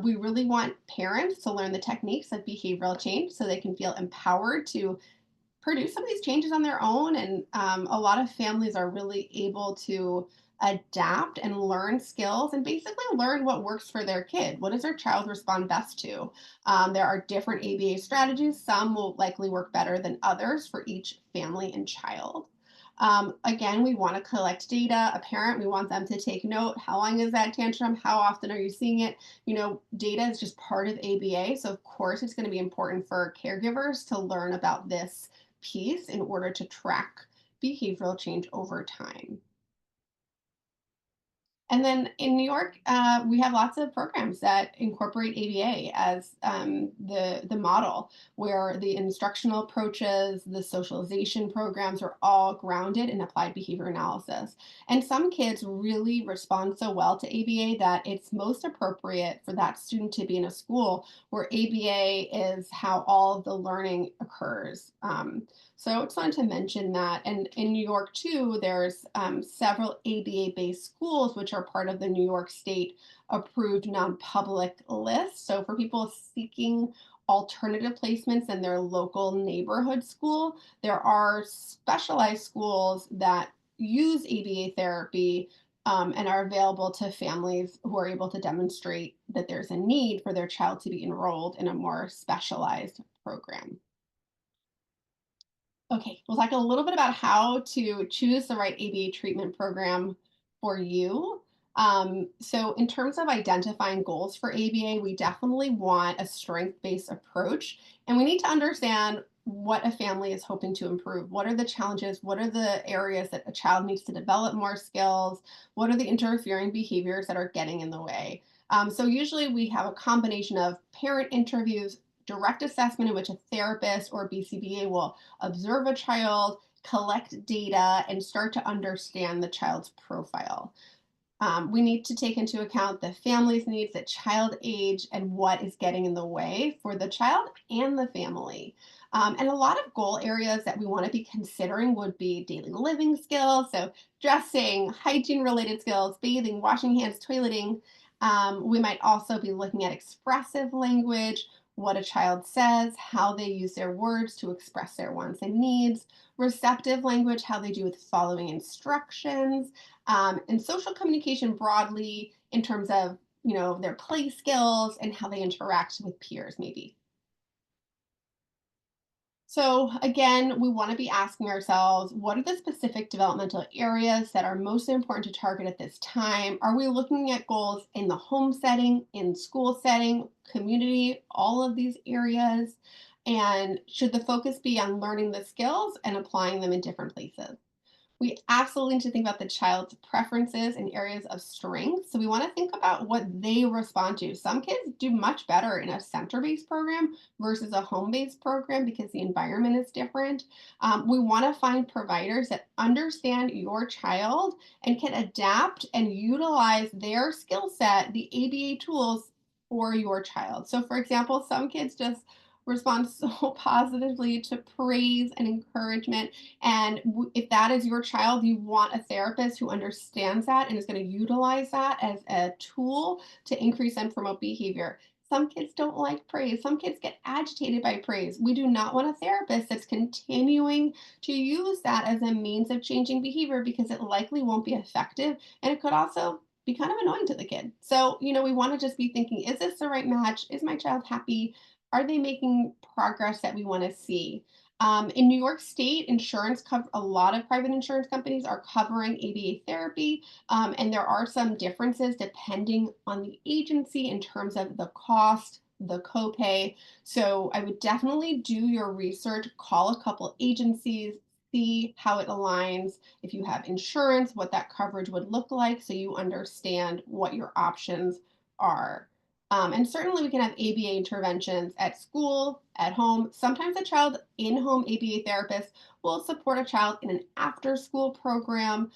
We really want parents to learn the techniques of behavioral change so they can feel empowered to produce some of these changes on their own. And a lot of families are really able to adapt and learn skills and basically learn what works for their kid. What does their child respond best to? There are different ABA strategies. Some will likely work better than others for each family and child. Again, we want to collect data. A parent, we want them to take note. How long is that tantrum? How often are you seeing it? You know, data is just part of ABA. So, of course, it's going to be important for caregivers to learn about this piece in order to track behavioral change over time. And then in New York, we have lots of programs that incorporate ABA as the model, where the instructional approaches, the socialization programs are all grounded in applied behavior analysis. And some kids really respond so well to ABA that it's most appropriate for that student to be in a school where ABA is how all of the learning occurs. So I just wanted to mention that. And in New York, too, there's several ABA-based schools, which are part of the New York State approved non-public list. So for people seeking alternative placements in their local neighborhood school, there are specialized schools that use ABA therapy and are available to families who are able to demonstrate that there's a need for their child to be enrolled in a more specialized program. Okay, we'll talk a little bit about how to choose the right ABA treatment program for you. So in terms of identifying goals for ABA, we definitely want a strength-based approach, and we need to understand what a family is hoping to improve. What are the challenges? What are the areas that a child needs to develop more skills? What are the interfering behaviors that are getting in the way? So usually we have a combination of parent interviews, direct assessment in which a therapist or BCBA will observe a child, collect data, and start to understand the child's profile. We need to take into account the family's needs, the child age, and what is getting in the way for the child and the family. And a lot of goal areas that we want to be considering would be daily living skills, so dressing, hygiene related skills, bathing, washing hands, toileting. We might also be looking at expressive language, what a child says, how they use their words to express their wants and needs, receptive language, how they do with following instructions, and social communication broadly in terms of, you know, their play skills and how they interact with peers maybe. So again, we want to be asking ourselves, what are the specific developmental areas that are most important to target at this time? Are we looking at goals in the home setting, in school setting, community, all of these areas? And should the focus be on learning the skills and applying them in different places? We absolutely need to think about the child's preferences and areas of strength. So we want to think about what they respond to. Some kids do much better in a center-based program versus a home-based program because the environment is different. We want to find providers that understand your child and can adapt and utilize their skill set, the ABA tools for your child. So for example, some kids just respond so positively to praise and encouragement, and if that is your child, you want a therapist who understands that and is going to utilize that as a tool to increase and promote behavior. Some kids don't like praise. Some kids get agitated by praise. We do not want a therapist that's continuing to use that as a means of changing behavior because it likely won't be effective. And it could also be kind of annoying to the kid. So, you know, we want to just be thinking, is this the right match? Is my child happy? Are they making progress that we want to see? In New York State, a lot of private insurance companies are covering ABA therapy, and there are some differences depending on the agency in terms of the cost, the copay. So I would definitely do your research, call a couple agencies, see how it aligns. If you have insurance, what that coverage would look like so you understand what your options are. And certainly we can have ABA interventions at school, at home. Sometimes a child in-home ABA therapist will support a child in an after-school program.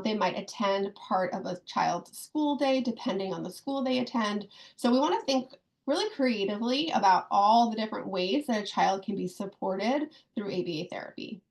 They might attend part of a child's school day, depending on the school they attend. So we want to think really creatively about all the different ways that a child can be supported through ABA therapy.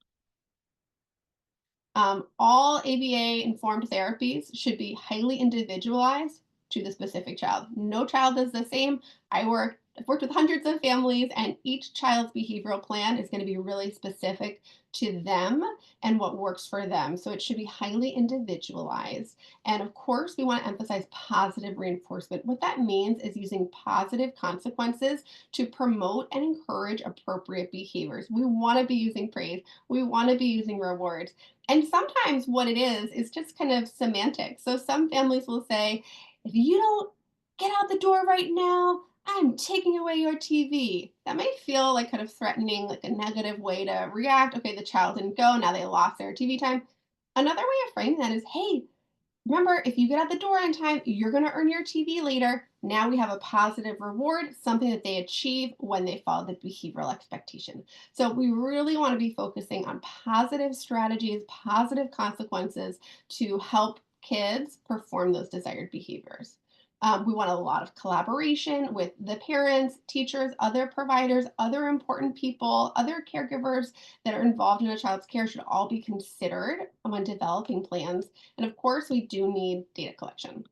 All ABA informed therapies should be highly individualized to the specific child. No child is the same. I've worked with hundreds of families, and each child's behavioral plan is going to be really specific to them and what works for them. So it should be highly individualized. And of course, we want to emphasize positive reinforcement. What that means is using positive consequences to promote and encourage appropriate behaviors. We want to be using praise. We want to be using rewards. And sometimes what it is just kind of semantic. So some families will say, if you don't get out the door right now, I'm taking away your TV. That may feel like kind of threatening, like a negative way to react. Okay, the child didn't go, now they lost their TV time. Another way of framing that is, hey, remember, if you get out the door on time, you're going to earn your TV later. Now we have a positive reward, something that they achieve when they follow the behavioral expectation. So we really want to be focusing on positive strategies, positive consequences to help kids perform those desired behaviors. We want a lot of collaboration with the parents, teachers, other providers, other important people, other caregivers that are involved in a child's care should all be considered when developing plans. And of course, we do need data collection.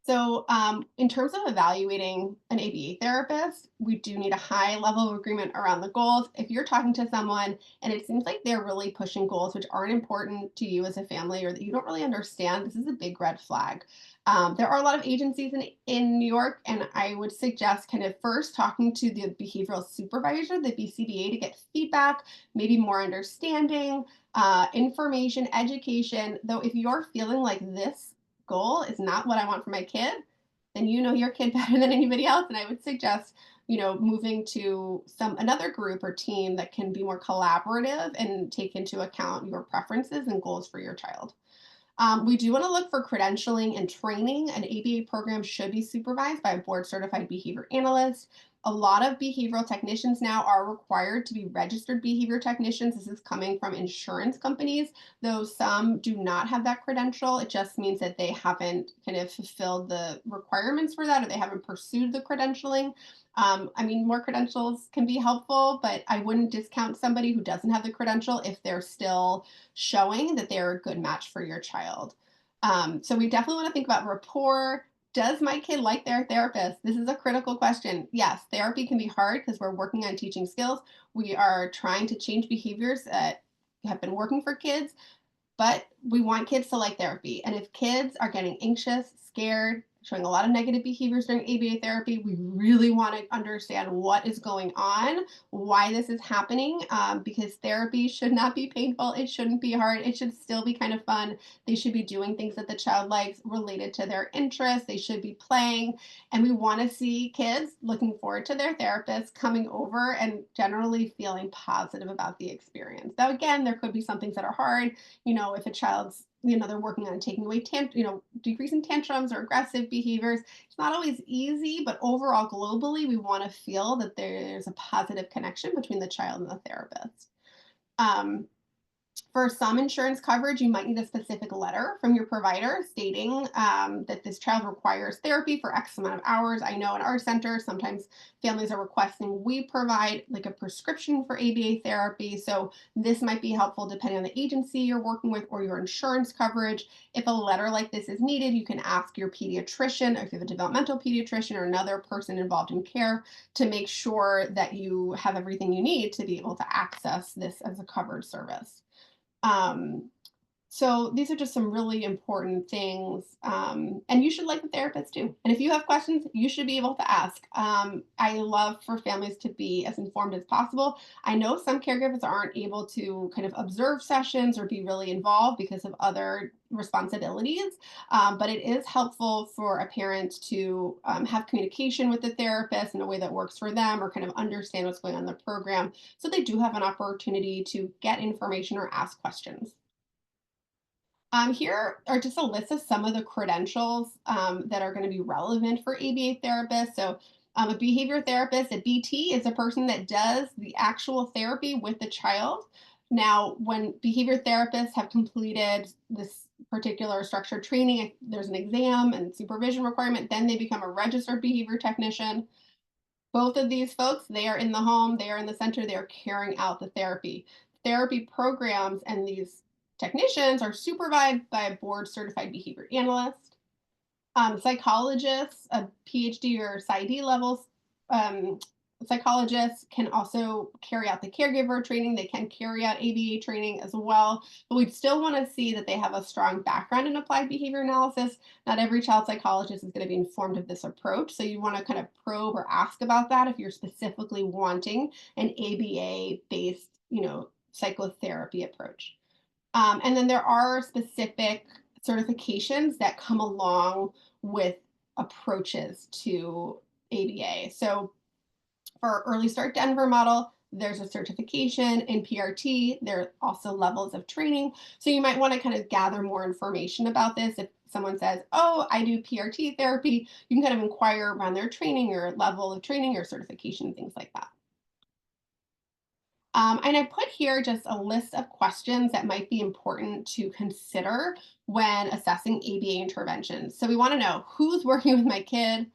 So in terms of evaluating an ABA therapist, we do need a high level of agreement around the goals. If you're talking to someone and it seems like they're really pushing goals which aren't important to you as a family or that you don't really understand, this is a big red flag. There are a lot of agencies in New York, and I would suggest kind of first talking to the behavioral supervisor, the BCBA, to get feedback, maybe more understanding, information, education. Though if you're feeling like this goal is not what I want for my kid, then you know your kid better than anybody else. And I would suggest, moving to another group or team that can be more collaborative and take into account your preferences and goals for your child. We do want to look for credentialing and training. An ABA program should be supervised by a board certified behavior analyst. A lot of behavioral technicians now are required to be registered behavior technicians. This is coming from insurance companies, though some do not have that credential. It just means that they haven't kind of fulfilled the requirements for that, or they haven't pursued the credentialing. More credentials can be helpful, but I wouldn't discount somebody who doesn't have the credential if they're still showing that they're a good match for your child. So we definitely want to think about rapport. Does my kid like their therapist? This is a critical question. Yes, therapy can be hard because we're working on teaching skills. We are trying to change behaviors that have been working for kids, but we want kids to like therapy. And if kids are getting anxious, scared, showing a lot of negative behaviors during ABA therapy, we really want to understand what is going on, why this is happening, because therapy should not be painful. It shouldn't be hard. It should still be kind of fun. They should be doing things that the child likes related to their interests. They should be playing. And we want to see kids looking forward to their therapist coming over and generally feeling positive about the experience. Now, again, there could be some things that are hard. If a child's, they're working on taking away, decreasing tantrums or aggressive behaviors. It's not always easy, but overall, globally, we want to feel that there's a positive connection between the child and the therapist. For some insurance coverage, you might need a specific letter from your provider stating that this child requires therapy for X amount of hours. I know in our center, sometimes families are requesting we provide like a prescription for ABA therapy. So this might be helpful depending on the agency you're working with or your insurance coverage. If a letter like this is needed, you can ask your pediatrician, or if you have a developmental pediatrician or another person involved in care, to make sure that you have everything you need to be able to access this as a covered service. Um, So these are just some really important things, and you should like the therapist too. And if you have questions, you should be able to ask. I love for families to be as informed as possible. I know some caregivers aren't able to kind of observe sessions or be really involved because of other responsibilities, but it is helpful for a parent to have communication with the therapist in a way that works for them or kind of understand what's going on in the program, so they do have an opportunity to get information or ask questions. Here are just a list of some of the credentials that are going to be relevant for ABA therapists. So, a behavior therapist, a BT, is a person that does the actual therapy with the child. Now, when behavior therapists have completed this particular structured training, there's an exam and supervision requirement, then they become a registered behavior technician. Both of these folks, they are in the home, they are in the center, they are carrying out the therapy. Therapy programs and these technicians are supervised by a board certified behavior analyst. Psychologists, a PhD or PsyD levels, um, psychologists can also carry out the caregiver training. They can carry out ABA training as well, but we'd still want to see that they have a strong background in applied behavior analysis. Not every child psychologist is going to be informed of this approach, so you want to kind of probe or ask about that if you're specifically wanting an ABA based, psychotherapy approach. And then there are specific certifications that come along with approaches to ABA. So for Early Start Denver model, there's a certification. In PRT, there are also levels of training. So you might want to kind of gather more information about this. If someone says, oh, I do PRT therapy, you can kind of inquire around their training or level of training or certification, things like that. And I put here just a list of questions that might be important to consider when assessing ABA interventions. So we want to know who's working with my kid,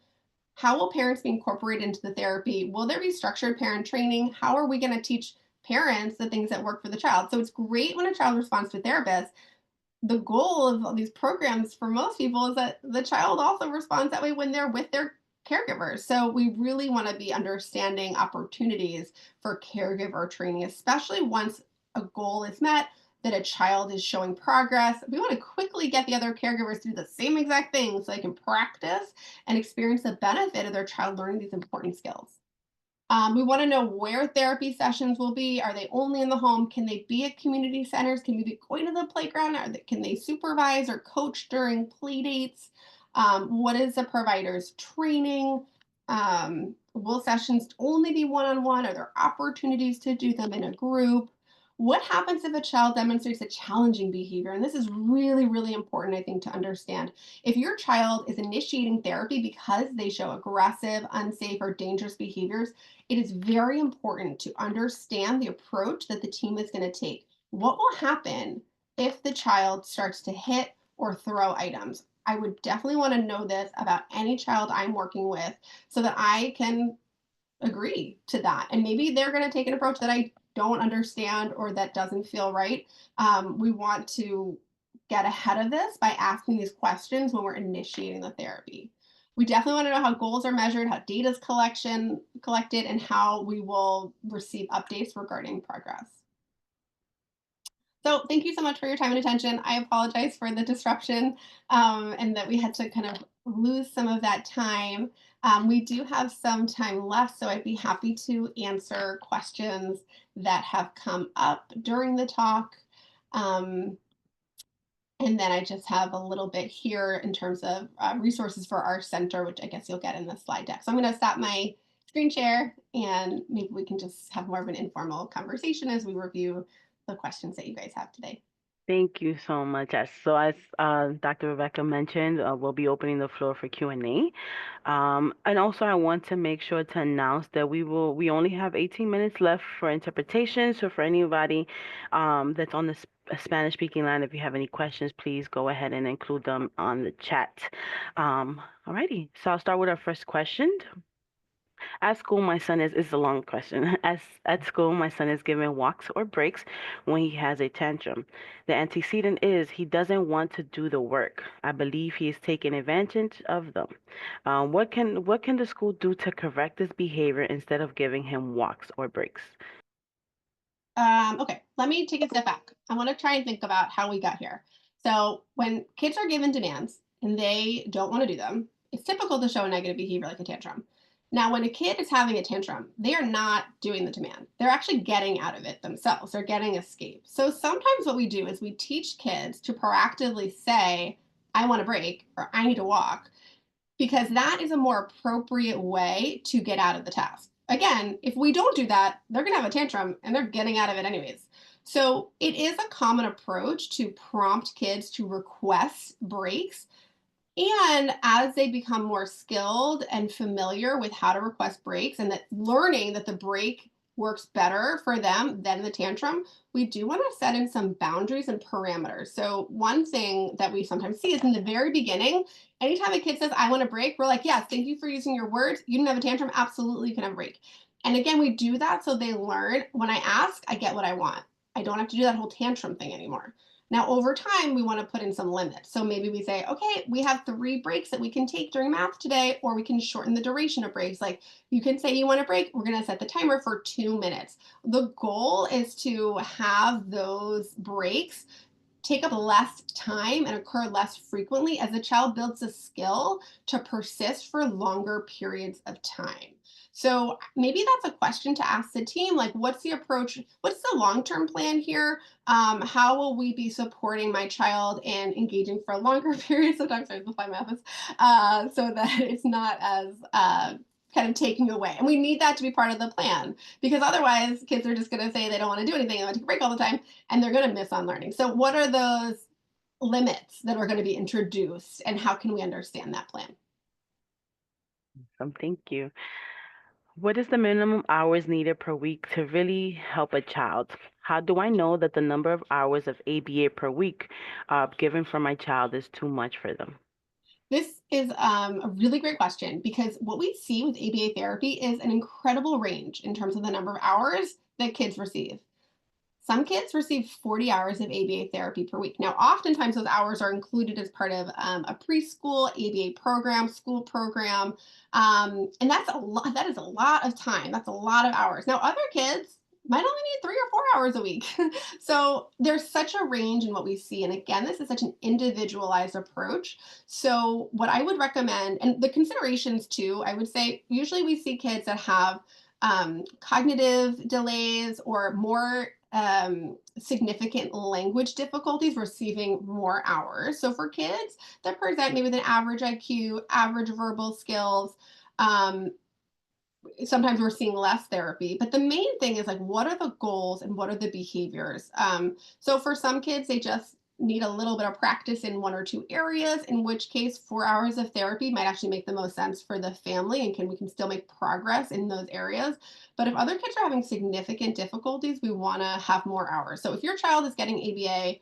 how will parents be incorporated into the therapy? Will there be structured parent training? How are we going to teach parents the things that work for the child? So it's great when a child responds to a therapist. The goal of all these programs for most people is that the child also responds that way when they're with their caregivers. So we really want to be understanding opportunities for caregiver training, especially once a goal is met, that a child is showing progress. We want to quickly get the other caregivers to do the same exact thing so they can practice and experience the benefit of their child learning these important skills. We want to know where therapy sessions will be. Are they only in the home? Can they be at community centers? Can we be going to the playground? Can they supervise or coach during play dates? What is the provider's training? Will sessions only be one-on-one? Are there opportunities to do them in a group? What happens if a child demonstrates a challenging behavior? And this is really, really important, I think, to understand. If your child is initiating therapy because they show aggressive, unsafe, or dangerous behaviors, it is very important to understand the approach that the team is going to take. What will happen if the child starts to hit or throw items? I would definitely want to know this about any child I'm working with so that I can agree to that. And maybe they're going to take an approach that I don't understand or that doesn't feel right. We want to get ahead of this by asking these questions when we're initiating the therapy. We definitely want to know how goals are measured, how data is collected, and how we will receive updates regarding progress. So thank you so much for your time and attention. I apologize for the disruption and that we had to kind of lose some of that time. We do have some time left, so I'd be happy to answer questions that have come up during the talk. And then I just have a little bit here in terms of resources for our center, which I guess you'll get in the slide deck. So I'm going to stop my screen share and maybe we can just have more of an informal conversation as we review the questions that you guys have today. Thank you so much. Yes. So as Dr. Rebecca mentioned, we'll be opening the floor for Q&A. And also I want to make sure to announce that we only have 18 minutes left for interpretation. So for anybody that's on the Spanish speaking line, if you have any questions, please go ahead and include them on the chat. Alrighty. So I'll start with our first question. At school, my son is a long question. At school, my son is given walks or breaks when he has a tantrum. The antecedent is he doesn't want to do the work. I believe he is taking advantage of them. What can the school do to correct this behavior instead of giving him walks or breaks? Okay, let me take a step back. I want to try and think about how we got here. So, when kids are given demands and they don't want to do them, it's typical to show a negative behavior like a tantrum. Now, when a kid is having a tantrum, they are not doing the demand. They're actually getting out of it themselves. They're getting escape. So, sometimes what we do is we teach kids to proactively say, I want a break or I need to walk, because that is a more appropriate way to get out of the task. Again, if we don't do that, they're going to have a tantrum and they're getting out of it anyways. So it is a common approach to prompt kids to request breaks. And as they become more skilled and familiar with how to request breaks and that learning that the break works better for them than the tantrum, we do want to set in some boundaries and parameters. So, one thing that we sometimes see is in the very beginning, anytime a kid says, I want a break, we're like, yes, thank you for using your words. You didn't have a tantrum. Absolutely, you can have a break. And again, we do that so they learn when I ask, I get what I want. I don't have to do that whole tantrum thing anymore. Now, over time, we want to put in some limits. So maybe we say, okay, we have 3 breaks that we can take during math today, or we can shorten the duration of breaks. Like you can say you want a break, we're going to set the timer for 2 minutes. The goal is to have those breaks take up less time and occur less frequently as the child builds a skill to persist for longer periods of time. So maybe that's a question to ask the team, like what's the approach, what's the long-term plan here? How will we be supporting my child and engaging for longer periods of time, sorry, the fly math is, so that it's not as kind of taking away. And we need that to be part of the plan, because otherwise kids are just going to say they don't want to do anything, they want to take a break all the time, and they're going to miss on learning. So what are those limits that are going to be introduced, and how can we understand that plan? Thank you. What is the minimum hours needed per week to really help a child? How do I know that the number of hours of ABA per week given for my child is too much for them? This is a really great question, because what we see with ABA therapy is an incredible range in terms of the number of hours that kids receive. Some kids receive 40 hours of ABA therapy per week. Now, oftentimes those hours are included as part of a preschool ABA program, school program, and that's a lot. That is a lot of time. That's a lot of hours. Now, other kids might only need 3 or 4 hours a week. So there's such a range in what we see. And again, this is such an individualized approach. So what I would recommend, and the considerations too, I would say usually we see kids that have cognitive delays or more significant language difficulties receiving more hours. So for kids that present maybe with an average IQ, average verbal skills, um, sometimes we're seeing less therapy. But the main thing is like, what are the goals and what are the behaviors? So for some kids, they just need a little bit of practice in 1 or 2 areas, in which case 4 hours of therapy might actually make the most sense for the family, and we can still make progress in those areas. But if other kids are having significant difficulties, we want to have more hours. So if your child is getting ABA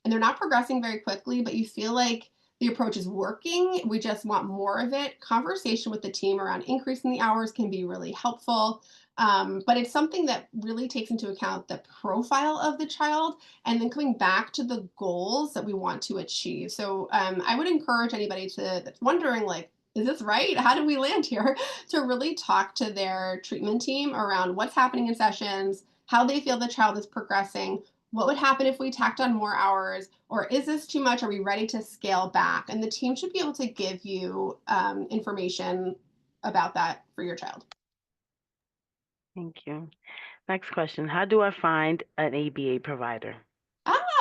and they're not progressing very quickly, but you feel like the approach is working, we just want more of it, conversation with the team around increasing the hours can be really helpful. But it's something that really takes into account the profile of the child and then coming back to the goals that we want to achieve. So I would encourage anybody that's wondering, like, is this right? How did we land here? To really talk to their treatment team around what's happening in sessions, how they feel the child is progressing, what would happen if we tacked on more hours, or is this too much? Are we ready to scale back? And the team should be able to give you information about that for your child. Thank you. Next question. How do I find an ABA provider?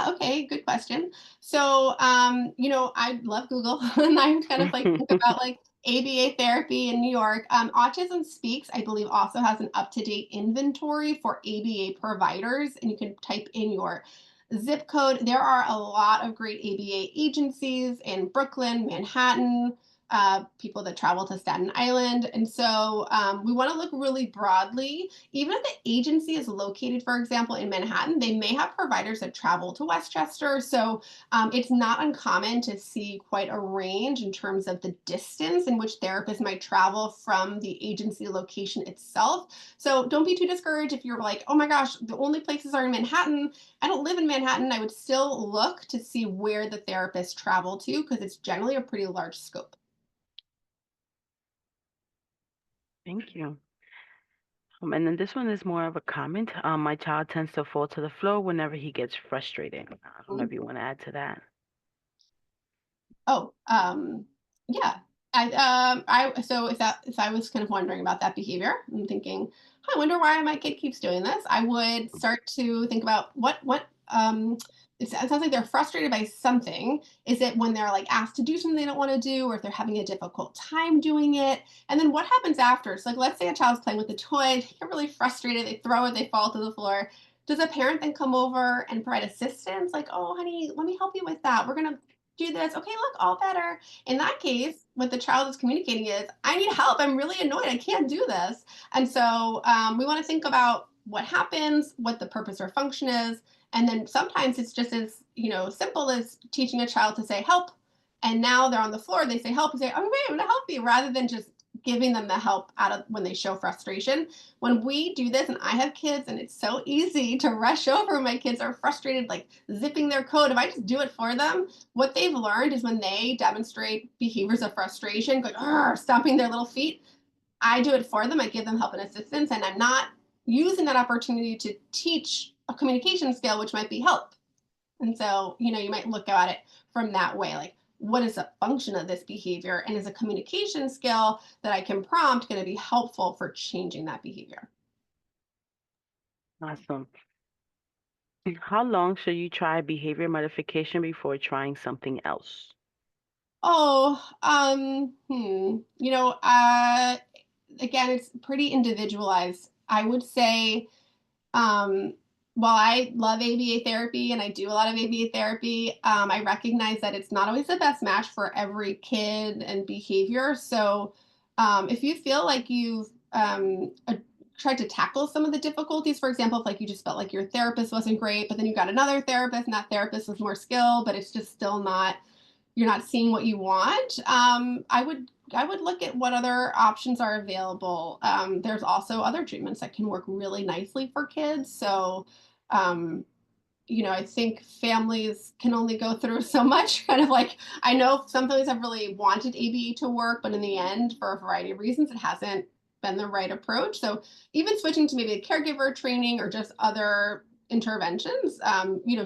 Okay, good question. So, I love Google, and I kind of like think about like ABA therapy in New York. Autism Speaks, I believe, also has an up-to-date inventory for ABA providers, and you can type in your zip code. There are a lot of great ABA agencies in Brooklyn, Manhattan, people that travel to Staten Island. And so we want to look really broadly. Even if the agency is located, for example, in Manhattan, they may have providers that travel to Westchester. So it's not uncommon to see quite a range in terms of the distance in which therapists might travel from the agency location itself. So don't be too discouraged if you're like, oh my gosh, the only places are in Manhattan. I don't live in Manhattan. I would still look to see where the therapists travel to, because it's generally a pretty large scope. Thank you. And then this one is more of a comment. My child tends to fall to the floor whenever he gets frustrated. I don't know if you want to add to that. Oh, yeah. So if I was kind of wondering about that behavior, I'm thinking, I wonder why my kid keeps doing this. I would start to think about it sounds like they're frustrated by something. Is it when they're like asked to do something they don't want to do, or if they're having a difficult time doing it? And then what happens after? So like let's say a child's playing with a toy, they get really frustrated, they throw it, they fall to the floor. Does a parent then come over and provide assistance? Like, oh, honey, let me help you with that. We're gonna do this. Okay, look, all better. In that case, what the child is communicating is, I need help. I'm really annoyed. I can't do this. And so we want to think about what happens, what the purpose or function is. And then sometimes it's just as, simple as teaching a child to say help. And now they're on the floor, they say help and say, okay, I'm going to help you, rather than just giving them the help out of when they show frustration. When we do this, and I have kids, and it's so easy to rush over when my kids are frustrated, like zipping their coat. If I just do it for them, what they've learned is when they demonstrate behaviors of frustration, going, stomping their little feet, I do it for them. I give them help and assistance, and I'm not using that opportunity to teach a communication skill, which might be help. And so, you might look at it from that way, like, what is the function of this behavior? And is a communication skill that I can prompt going to be helpful for changing that behavior? Awesome. How long should you try behavior modification before trying something else? Oh, again, it's pretty individualized. I would say, um, while I love ABA therapy and I do a lot of ABA therapy, I recognize that it's not always the best match for every kid and behavior. So, if you feel like you've tried to tackle some of the difficulties, for example, if like you just felt like your therapist wasn't great, but then you got another therapist and that therapist was more skilled, but it's just still not, you're not seeing what you want. I would look at what other options are available. There's also other treatments that can work really nicely for kids. So, um, I think families can only go through so much. Kind of like, I know some families have really wanted ABA to work, but in the end, for a variety of reasons, it hasn't been the right approach. So, even switching to maybe a caregiver training or just other interventions,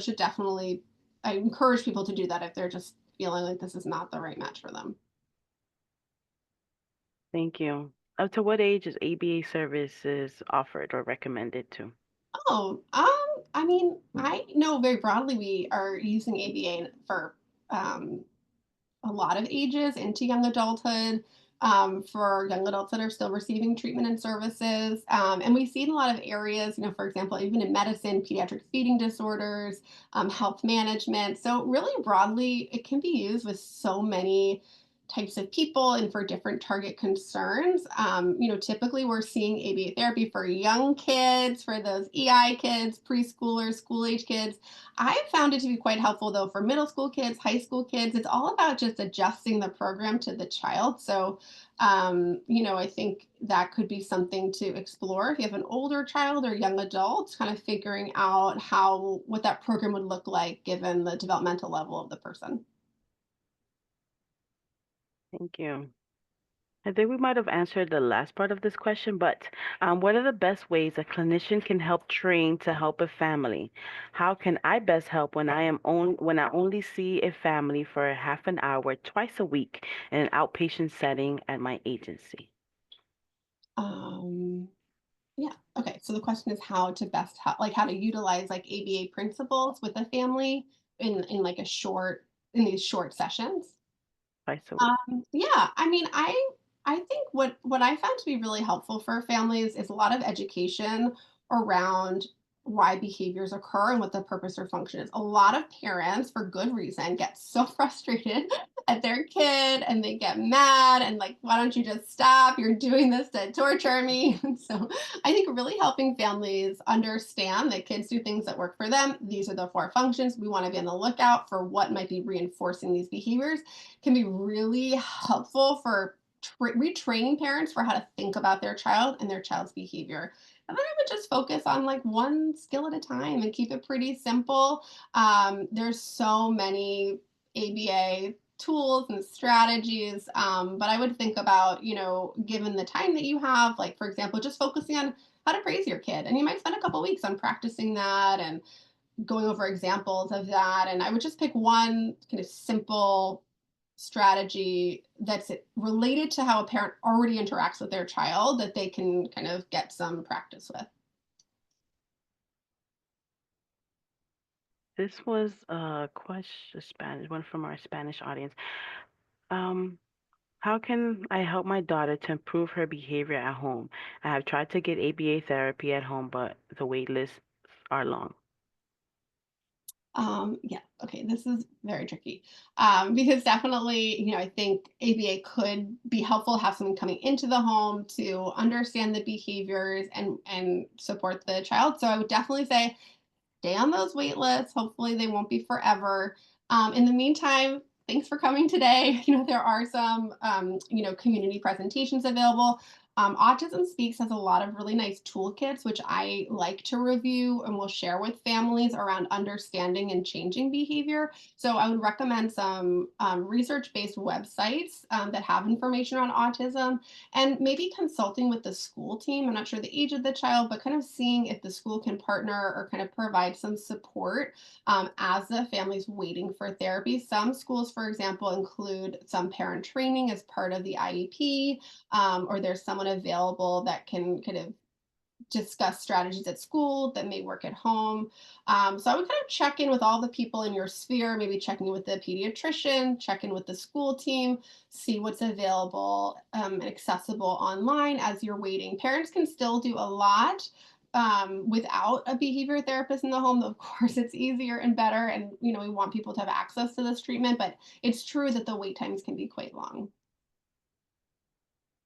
should definitely, I encourage people to do that if they're just feeling like this is not the right match for them. Thank you. Up to what age is ABA services offered or recommended to? Oh, I mean, I know very broadly we are using ABA for um, a lot of ages into young adulthood, for young adults that are still receiving treatment and services. And we see in a lot of areas, for example, even in medicine, pediatric feeding disorders, health management. So, really broadly, it can be used with so many types of people and for different target concerns. Typically we're seeing ABA therapy for young kids, for those EI kids, preschoolers, school age kids. I found it to be quite helpful though for middle school kids, high school kids. It's all about just adjusting the program to the child. So, I think that could be something to explore if you have an older child or young adult, kind of figuring out what that program would look like given the developmental level of the person. Thank you. I think we might have answered the last part of this question, but what are the best ways a clinician can help train to help a family? How can I best help when I only see a family for half an hour twice a week in an outpatient setting at my agency? Um, Yeah. Okay. So the question is how to best help, like how to utilize like ABA principles with a family in like in these short sessions. Twice a week. Yeah, I mean, I think what I found to be really helpful for families is a lot of education around why behaviors occur and what the purpose or function is. A lot of parents, for good reason, get so frustrated at their kid and they get mad and like, why don't you just stop? You're doing this to torture me. And so I think really helping families understand that kids do things that work for them. These are the four functions. We want to be on the lookout for what might be reinforcing these behaviors can be really helpful for retraining parents for how to think about their child and their child's behavior. And then I would just focus on like one skill at a time and keep it pretty simple. There's so many ABA tools and strategies, but I would think about, given the time that you have, like for example, just focusing on how to praise your kid. And you might spend a couple weeks on practicing that and going over examples of that. And I would just pick one kind of simple strategy that's related to how a parent already interacts with their child that they can kind of get some practice with. This was a question, Spanish, one from our Spanish audience. Um, how can I help my daughter to improve her behavior at home? I have tried to get ABA therapy at home, but the wait lists are long. Yeah, okay, this is very tricky because definitely, I think ABA could be helpful to have someone coming into the home to understand the behaviors and support the child. So I would definitely say stay on those wait lists. Hopefully, they won't be forever. In the meantime, thanks for coming today. There are some, community presentations available. Autism Speaks has a lot of really nice toolkits, which I like to review and will share with families around understanding and changing behavior. So I would recommend some research-based websites that have information on autism and maybe consulting with the school team. I'm not sure the age of the child, but kind of seeing if the school can partner or kind of provide some support as the family's waiting for therapy. Some schools, for example, include some parent training as part of the IEP, or there's someone available that can kind of discuss strategies at school that may work at home. So I would kind of check in with all the people in your sphere, maybe checking in with the pediatrician, check in with the school team, see what's available and accessible online as you're waiting. Parents can still do a lot without a behavior therapist in the home. Of course, it's easier and better, and we want people to have access to this treatment, but it's true that the wait times can be quite long.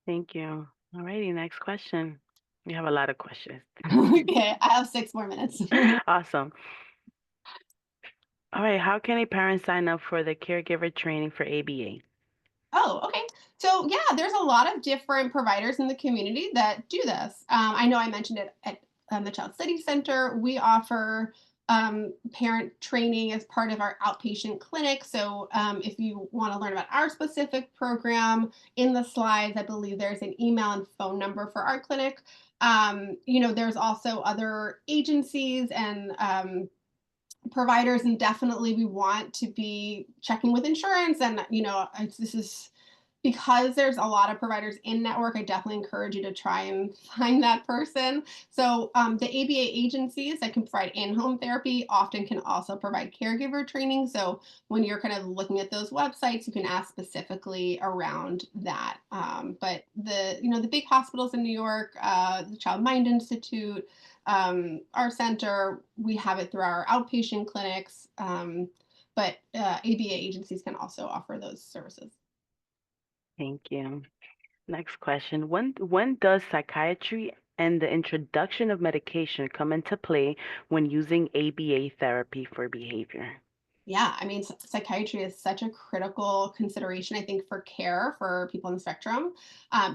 Thank you. All righty, next question. We have a lot of questions. Okay, I have 6 more minutes. Awesome. All right, how can a parent sign up for the caregiver training for ABA? Oh, okay. So yeah, there's a lot of different providers in the community that do this. I know I mentioned it at the Child Study Center. We offer parent training as part of our outpatient clinic. So if you want to learn about our specific program, in the slides, I believe there's an email and phone number for our clinic. There's also other agencies and providers, and definitely we want to be checking with insurance. And this is because there's a lot of providers in network. I definitely encourage you to try and find that person. So the ABA agencies that can provide in-home therapy often can also provide caregiver training. So when you're kind of looking at those websites, you can ask specifically around that. But the big hospitals in New York, the Child Mind Institute, our center, we have it through our outpatient clinics. But ABA agencies can also offer those services. Thank you. Next question. When does psychiatry and the introduction of medication come into play when using ABA therapy for behavior? Yeah, I mean, psychiatry is such a critical consideration, I think, for care for people on the spectrum,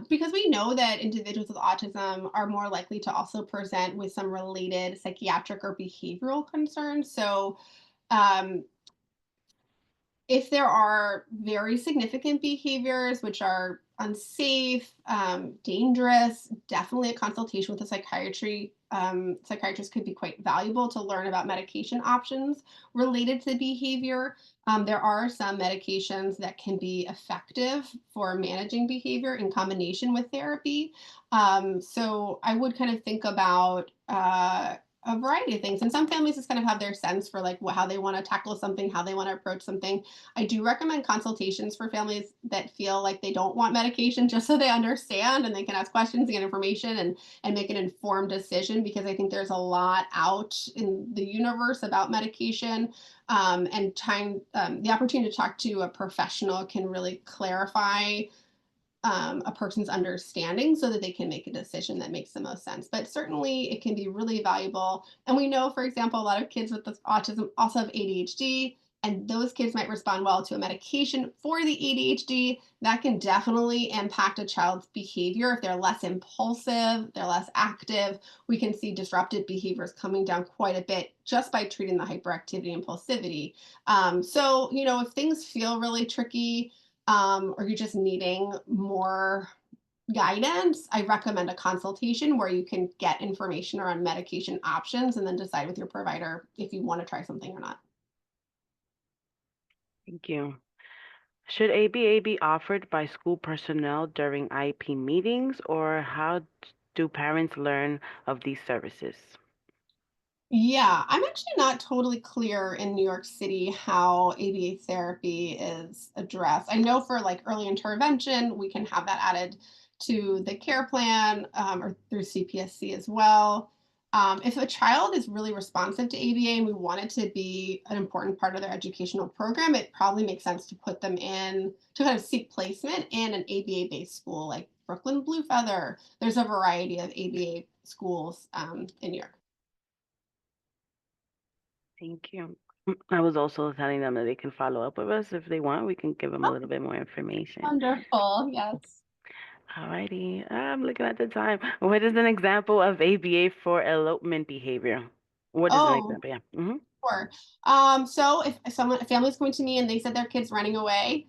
because we know that individuals with autism are more likely to also present with some related psychiatric or behavioral concerns. So, um, if there are very significant behaviors which are unsafe, dangerous, definitely a consultation with a psychiatrist could be quite valuable to learn about medication options related to behavior. There are some medications that can be effective for managing behavior in combination with therapy. So I would kind of think about a variety of things. And some families just kind of have their sense for like how they want to tackle something, how they want to approach something. I do recommend consultations for families that feel like they don't want medication, just so they understand and they can ask questions and get information and make an informed decision, because I think there's a lot out in the universe about medication. And the opportunity to talk to a professional can really clarify a person's understanding so that they can make a decision that makes the most sense. But certainly it can be really valuable. And we know, for example, a lot of kids with this autism also have ADHD, and those kids might respond well to a medication for the ADHD. That can definitely impact a child's behavior. If they're less impulsive, they're less active, we can see disruptive behaviors coming down quite a bit just by treating the hyperactivity and impulsivity. So, if things feel really tricky, or you're just needing more guidance, I recommend a consultation where you can get information around medication options and then decide with your provider if you want to try something or not. Thank you. Should ABA be offered by school personnel during IEP meetings, or how do parents learn of these services? Yeah, I'm actually not totally clear in New York City how ABA therapy is addressed. I know for like early intervention, we can have that added to the care plan or through CPSC as well. If a child is really responsive to ABA and we want it to be an important part of their educational program, it probably makes sense to put them in to kind of seek placement in an ABA-based school like Brooklyn Blue Feather. There's a variety of ABA schools in New York. Thank you. I was also telling them that they can follow up with us if they want. We can give them a little bit more information. Wonderful. Yes. Alrighty, I'm looking at the time. What is an example of ABA for elopement behavior? What is an Oh, example? Yeah. Mm-hmm. sure. So if a family's coming to me and they said their kid's running away,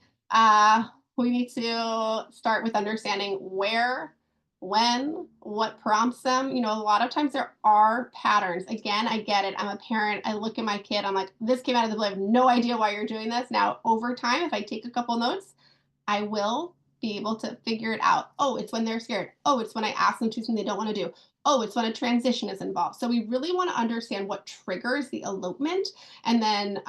we need to start with understanding where, when, what prompts them. You know, a lot of times there are patterns. Again, I get it. I'm a parent. I look at my kid. I'm like, this came out of the blue. I have no idea why you're doing this. Now, over time, if I take a couple notes, I will be able to figure it out. Oh, it's when they're scared. Oh, it's when I ask them to do something they don't want to do. Oh, it's when a transition is involved. So we really want to understand what triggers the elopement. And then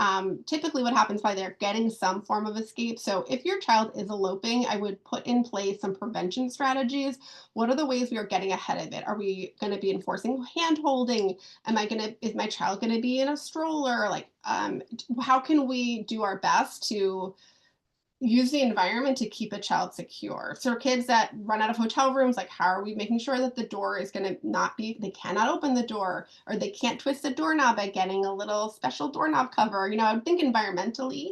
typically what happens by they're getting some form of escape. So if your child is eloping, I would put in place some prevention strategies. What are the ways we are getting ahead of it? Are we going to be enforcing hand holding? Is my child going to be in a stroller? Like, how can we do our best to use the environment to keep a child secure? So kids that run out of hotel rooms, like how are we making sure that the door is going to not be, they cannot open the door or they can't twist the doorknob by getting a little special doorknob cover. You know, I would think environmentally,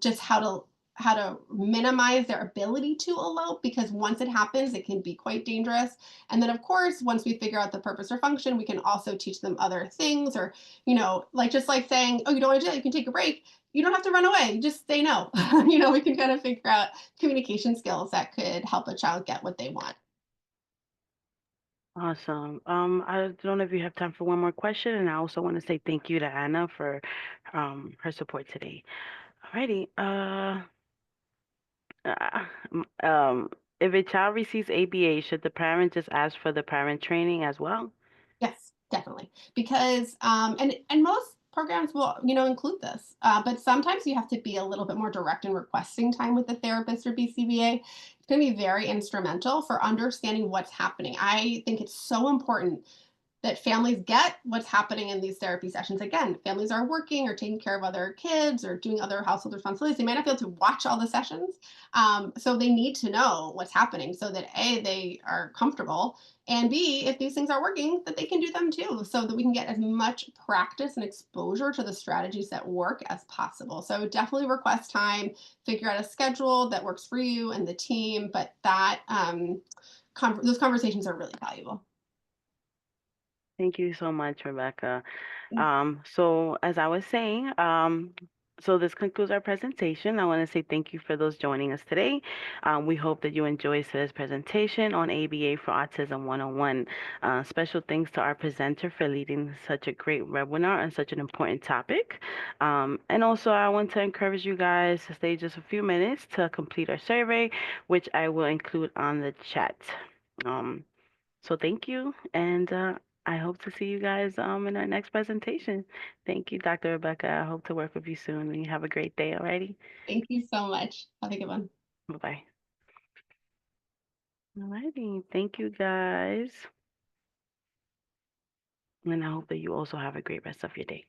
just how to minimize their ability to elope, because once it happens, it can be quite dangerous. And then of course, once we figure out the purpose or function, we can also teach them other things, or, you know, like just like saying, oh, you don't want to do that, you can take a break. You don't have to run away, just say no. You know, we can kind of figure out communication skills that could help a child get what they want. Awesome. I don't know if you have time for one more question, and I also want to say thank you to Anna for her support today. Alrighty. Uh, um, if a child receives ABA, should the parent just ask for the parent training as well? Yes, definitely. Because and most programs will, you know, include this. But sometimes you have to be a little bit more direct in requesting time with the therapist or BCBA. It's going to be very instrumental for understanding what's happening. I think it's so important that families get what's happening in these therapy sessions. Again, families are working or taking care of other kids or doing other household responsibilities. They might not be able to watch all the sessions. So they need to know what's happening so that A, they are comfortable, and B, if these things are working, that they can do them too, so that we can get as much practice and exposure to the strategies that work as possible. So I would definitely request time, figure out a schedule that works for you and the team, but that those conversations are really valuable. Thank you so much, Rebecca. So as I was saying, so this concludes our presentation. I want to say thank you for those joining us today. We hope that you enjoyed today's presentation on ABA for Autism 101. Special thanks to our presenter for leading such a great webinar on such an important topic. And also I want to encourage you guys to stay just a few minutes to complete our survey, which I will include on the chat. So thank you, and I hope to see you guys in our next presentation. Thank you, Dr. Rebecca. I hope to work with you soon, and you have a great day. Alrighty, Thank you so much. Have a good one. bye bye. Alrighty, thank you guys, and I hope that you also have a great rest of your day.